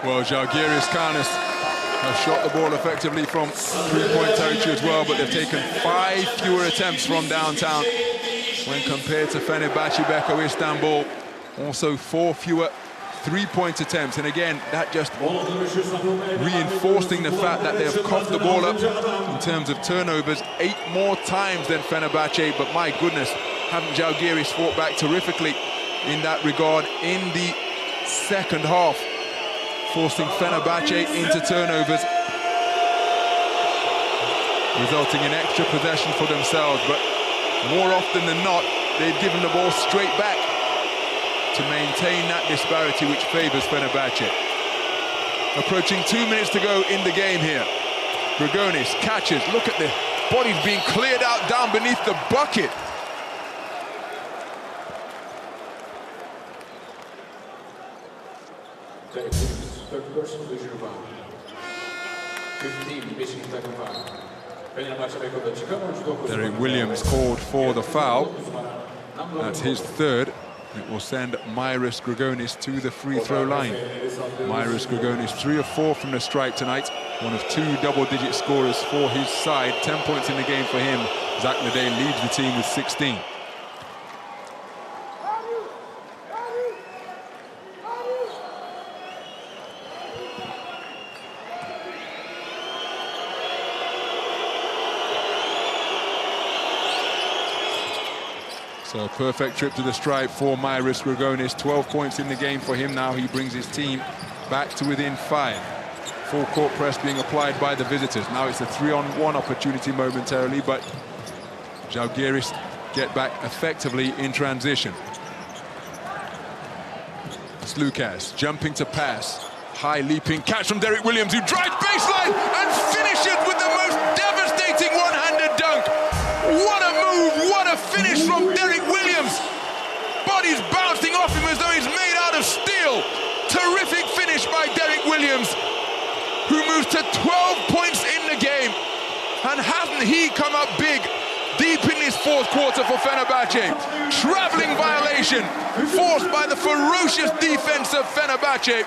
Well, Žalgiris Kaunas have shot the ball effectively from three-point territory as well, but they've taken 5 fewer attempts from downtown when compared to Fenerbahçe Beko Istanbul. Also 4 fewer three-point attempts, and again, that just reinforcing the fact that they have coughed the ball up in terms of turnovers 8 more times than Fenerbahçe, but my goodness, haven't Žalgiris fought back terrifically in that regard in the second half, forcing Fenerbahçe into turnovers, resulting in extra possession for themselves, but more often than not, they've given the ball straight back to maintain that disparity which favours Fenerbahçe. Approaching 2 minutes to go in the game here. Grigonis catches, look at the bodies being cleared out down beneath the bucket. Derek Williams called for the foul. That's his third. It will send Myris Grigonis to the free throw line. Myris Grigonis 3 of 4 from the stripe tonight. One of 2 double-digit scorers for his side. 10 points in the game for him. Zach Leday leads the team with 16. So a perfect trip to the stripe for Myris Grigonis. 12 points in the game for him now. He brings his team back to within 5. Full court press being applied by the visitors. Now it's a 3-on-1 opportunity momentarily, but Žalgiris get back effectively in transition. It's Lucas jumping to pass. High leaping catch from Derek Williams, who drives baseline and finishes with the most devastating one-handed dunk. What a move, what a finish from Derek Williams. Body's bouncing off him as though he's made out of steel. Terrific finish by Derek Williams, who moves to 12 points in the game. And hasn't he come up big deep in this fourth quarter for Fenerbahçe? Traveling violation forced by the ferocious defense of Fenerbahçe.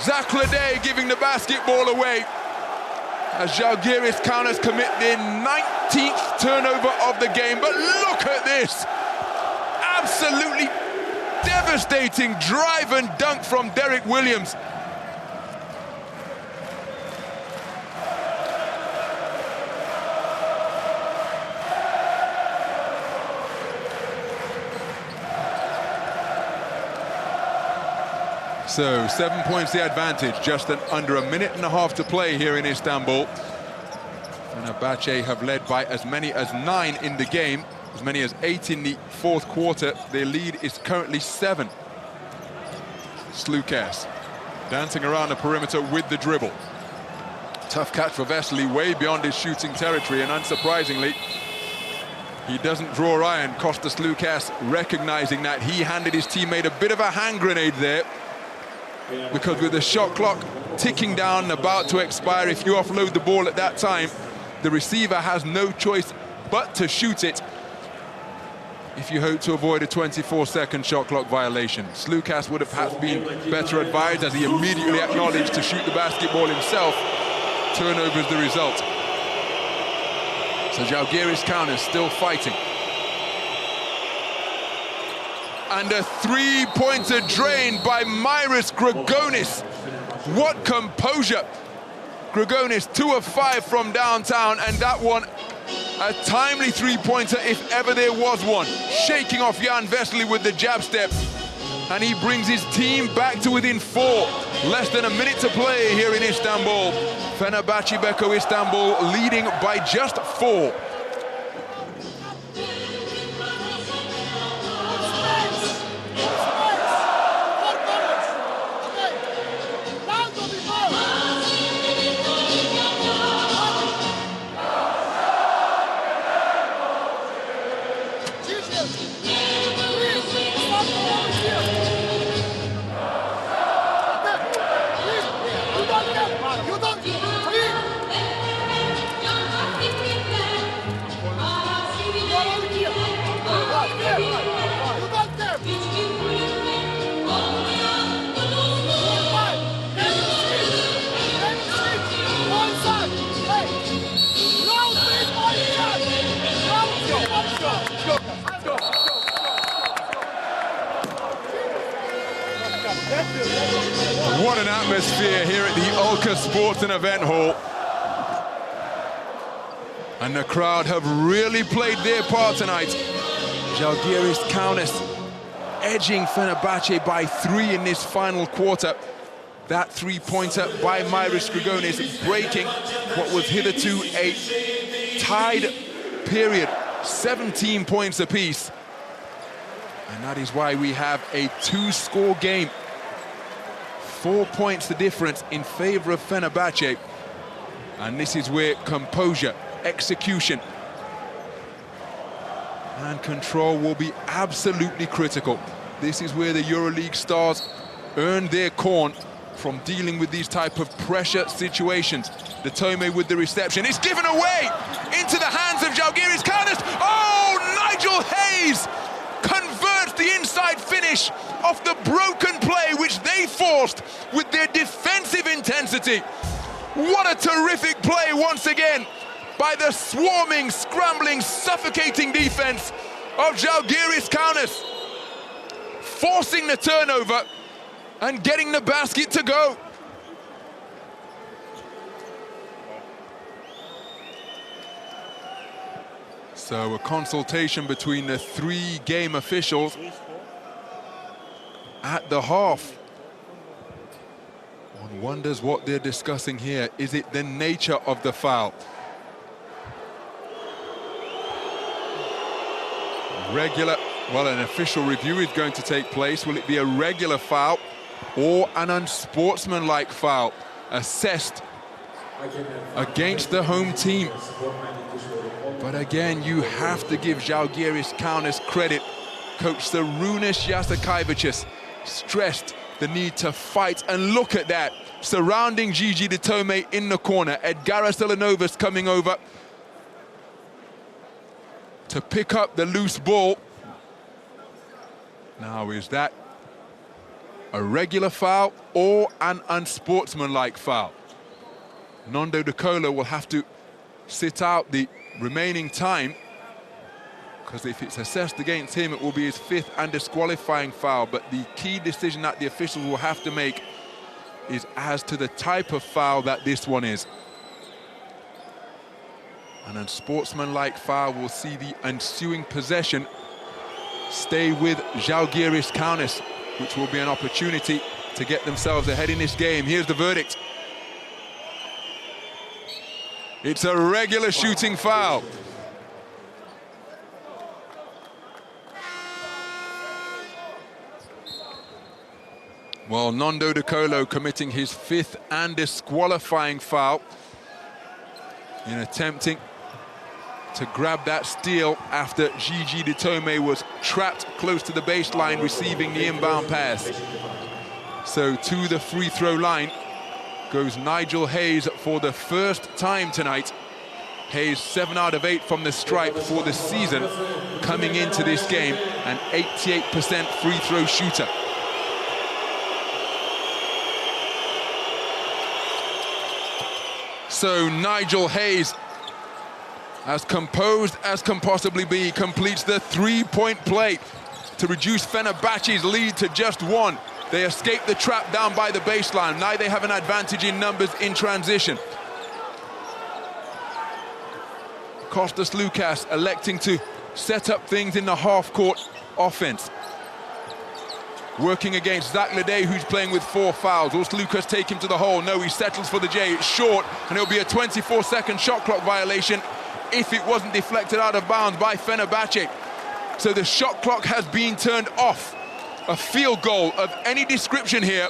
Zach Leday giving the basketball away as Žalgiris Kaunas commit their 19th turnover of the game. But look at this! Absolutely devastating. devastating drive and dunk from Derek Williams. So 7 points the advantage, just under a minute and a half to play here in Istanbul. Fenerbahçe have led by as many as 9 in the game, as many as 8 in the fourth quarter. Their lead is currently 7. Slukas dancing around the perimeter with the dribble. Tough catch for Vesely, way beyond his shooting territory, and unsurprisingly, he doesn't draw iron. Kostas Slukas recognizing that he handed his teammate a bit of a hand grenade there, because with the shot clock ticking down, about to expire, if you offload the ball at that time, the receiver has no choice but to shoot it if you hope to avoid a 24-second shot clock violation. Slukas would have perhaps been better advised, as he immediately acknowledged to shoot the basketball himself. Turnover's the result. So Žalgiris Kaunas still fighting. And a three-pointer drained by Myris Grigonis. What composure. Grigonis 2 of 5 from downtown, and that one a timely three-pointer if ever there was one. Shaking off Jan Vesely with the jab step, and he brings his team back to within 4. Less than a minute to play here in Istanbul. Fenerbahçe Beko Istanbul leading by just 4. What an atmosphere here at the Ulker Sports and Event Hall. And the crowd have really played their part tonight. Žalgiris Kaunas edging Fenerbahçe by 3 in this final quarter. That three-pointer by Myris Grigonis breaking what was hitherto a tied period. 17 points apiece. And that is why we have a 2-score game. 4 points the difference in favor of Fenerbahçe. And this is where composure, execution, and control will be absolutely critical. This is where the Euroleague stars earn their corn from dealing with these type of pressure situations. De Colo with the reception. It's given away into the hands of Žalgiris Kaunas. Oh, Nigel Hayes converts the inside finish off the broken play which they forced with their defensive intensity. What a terrific play once again by the swarming, scrambling, suffocating defense of Žalgiris Kaunas, forcing the turnover and getting the basket to go. So a consultation between the 3 game officials at the half. One wonders what they're discussing here. Is it the nature of the foul? Regular, well, an official review is going to take place. Will it be a regular foul or an unsportsmanlike foul assessed against the home team? But again, you have to give Žalgiris Kaunas credit. Coach Sarunas Jasakavičius stressed the need to fight, and look at that. Surrounding Gigi De Colo in the corner. Edgaras Elanovas coming over to pick up the loose ball. Now, is that a regular foul or an unsportsmanlike foul? Nando De Colo will have to sit out the remaining time. because if it's assessed against him, it will be his 5th and disqualifying foul. But the key decision that the officials will have to make is as to the type of foul that this one is. An unsportsmanlike foul will see the ensuing possession stay with Žalgiris Kaunas, which will be an opportunity to get themselves ahead in this game. Here's the verdict. It's a regular shooting foul. Well, Nando De Colo committing his 5th and disqualifying foul in attempting to grab that steal after Gigi Ditome was trapped close to the baseline receiving the inbound pass. So to the free throw line goes Nigel Hayes for the first time tonight. Hayes 7 out of 8 from the stripe for the season, coming into this game, an 88% free throw shooter. So Nigel Hayes, as composed as can possibly be, completes the 3-point play to reduce Fenerbahçe's lead to just 1. They escape the trap down by the baseline. Now they have an advantage in numbers in transition. Kostas Lukas electing to set up things in the half-court offense. Working against Zach Ledee, who's playing with 4 fouls. Will Lukas take him to the hole? No, he settles for the J. It's short, and it'll be a 24-second shot clock violation if it wasn't deflected out of bounds by Fenerbahçe. So the shot clock has been turned off. A field goal of any description here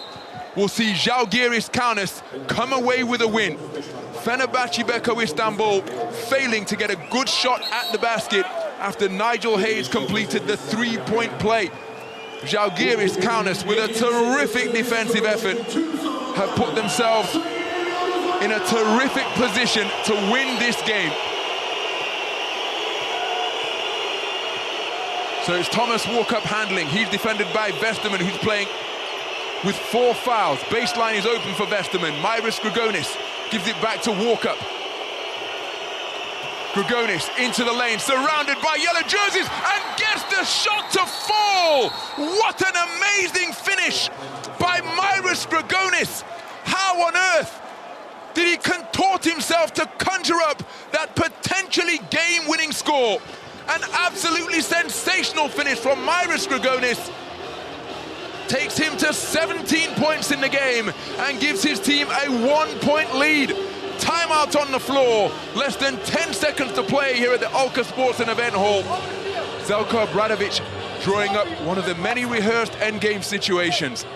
will see Žalgiris Kaunas come away with a win. Fenerbahçe Beko Istanbul failing to get a good shot at the basket after Nigel Hayes completed the 3-point play. Žalgiris Kaunas, with a terrific defensive effort, have put themselves in a terrific position to win this game. So it's Thomas Walkup handling. He's defended by Vesterman, who's playing with 4 fouls. Baseline is open for Vesterman. Myris Grigonis gives it back to Walkup. Grigonis into the lane, surrounded by yellow jerseys, and gets the shot to fall! What an amazing finish by Myris Grigonis! How on earth did he contort himself to conjure up that potentially game-winning score? An absolutely sensational finish from Myris Grigonis. Takes him to 17 points in the game and gives his team a 1-point lead. Timeout on the floor. Less than 10 seconds to play here at the Alka Sports and Event Hall. Zelko Obradovic drawing up one of the many rehearsed endgame situations.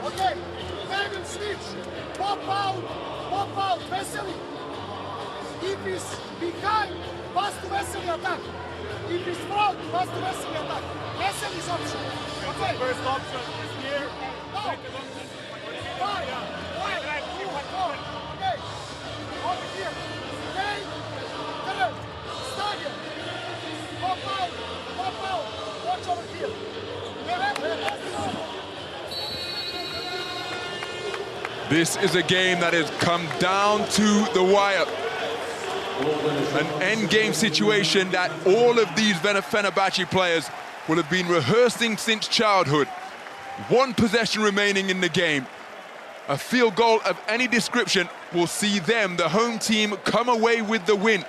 Okay, they will switch. Pop out, Vesely. If he's behind, pass to Vesely attack. If he's front, pass to Vesely attack. Vesely's option. Okay. First option is here. No. Second option. 5, 4, okay. Over here. Stay. Third. Stagger. Pop out. Watch over here. This is a game that has come down to the wire. An endgame situation that all of these Fenerbahçe players will have been rehearsing since childhood. 1 possession remaining in the game. A field goal of any description will see them, the home team, come away with the win.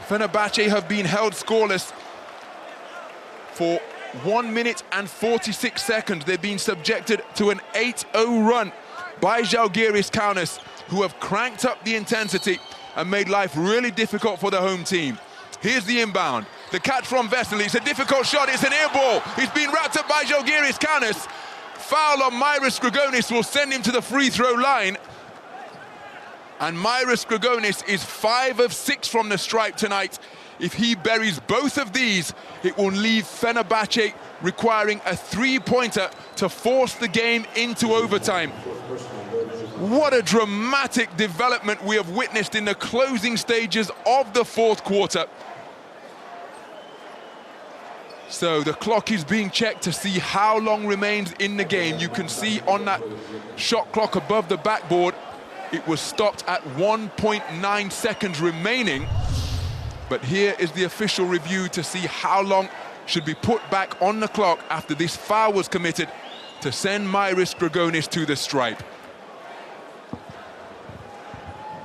Fenerbahçe have been held scoreless for 1 minute and 46 seconds. They've been subjected to an 8-0 run by Žalgiris Kaunas, who have cranked up the intensity and made life really difficult for the home team. Here's the inbound. The catch from Vesely. It's a difficult shot. It's an air ball. He's been wrapped up by Žalgiris Kaunas. Foul on Myris Grigonis will send him to the free throw line. And Myris Grigonis is 5 of 6 from the stripe tonight. If he buries both of these, it will leave Fenerbahçe requiring a 3-pointer to force the game into overtime. What a dramatic development we have witnessed in the closing stages of the 4th quarter. So the clock is being checked to see how long remains in the game. You can see on that shot clock above the backboard, it was stopped at 1.9 seconds remaining. But here is the official review to see how long should be put back on the clock after this foul was committed to send Myris Grigonis to the stripe.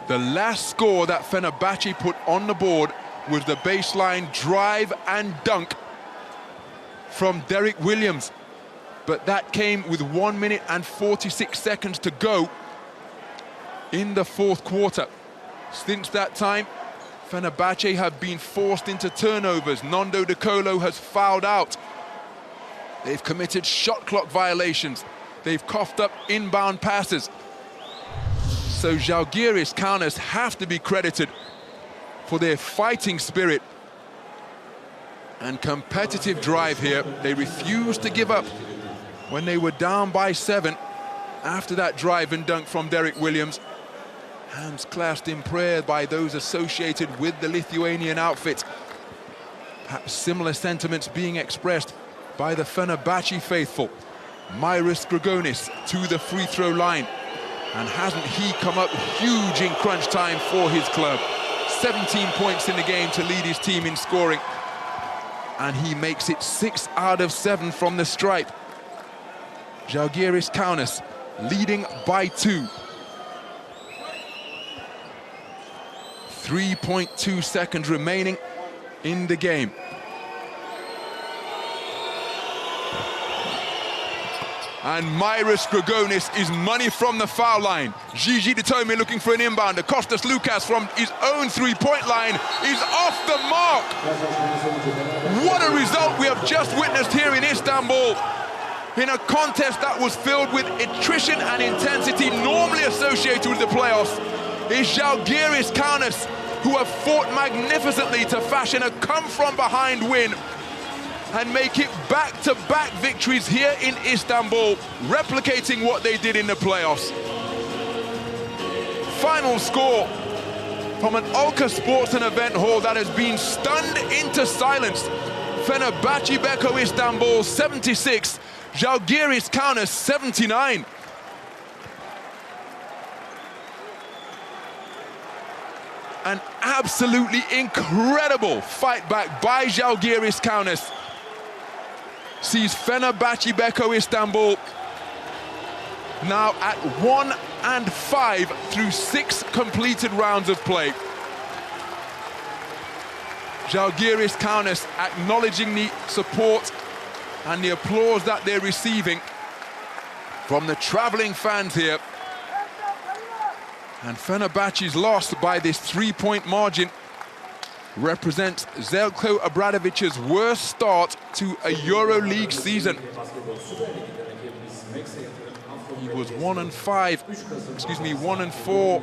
The last score that Fenerbahçe put on the board was the baseline drive and dunk from Derek Williams. But that came with 1 minute and 46 seconds to go in the fourth quarter. Since that time, Fenerbahçe have been forced into turnovers. Nando De Colo has fouled out. They've committed shot clock violations. They've coughed up inbound passes. So Žalgiris Kaunas have to be credited for their fighting spirit and competitive drive here. They refused to give up when they were down by 7 after that drive and dunk from Derek Williams. Hands clasped in prayer by those associated with the Lithuanian outfit. Perhaps similar sentiments being expressed by the Fenerbahçe faithful. Myris Grigonis to the free throw line. And hasn't he come up huge in crunch time for his club? 17 points in the game to lead his team in scoring. And he makes it 6 out of 7 from the stripe. Žalgiris Kaunas leading by 2. 3.2 seconds remaining in the game. And Myris Grigonis is money from the foul line. Gigi Ditomi looking for an inbound. Kostas Lukas from his own three-point line is off the mark. What a result we have just witnessed here in Istanbul, in a contest that was filled with attrition and intensity normally associated with the playoffs. Is Žalgiris Kaunas, who have fought magnificently to fashion a come-from-behind win and make it back-to-back victories here in Istanbul, replicating what they did in the playoffs. Final score from an Ulka Sports and Event Hall that has been stunned into silence. Fenerbahçe Beko Istanbul 76, Žalgiris Kaunas 79. An absolutely incredible fight back by Žalgiris Kaunas sees Fenerbahçe Beko Istanbul now at 1-5 through 6 completed rounds of play. Žalgiris Kaunas acknowledging the support and the applause that they're receiving from the traveling fans here. And Fenerbahçe's loss by this 3-point margin represents Željko Obradovic's worst start to a Euroleague season. He was 1-4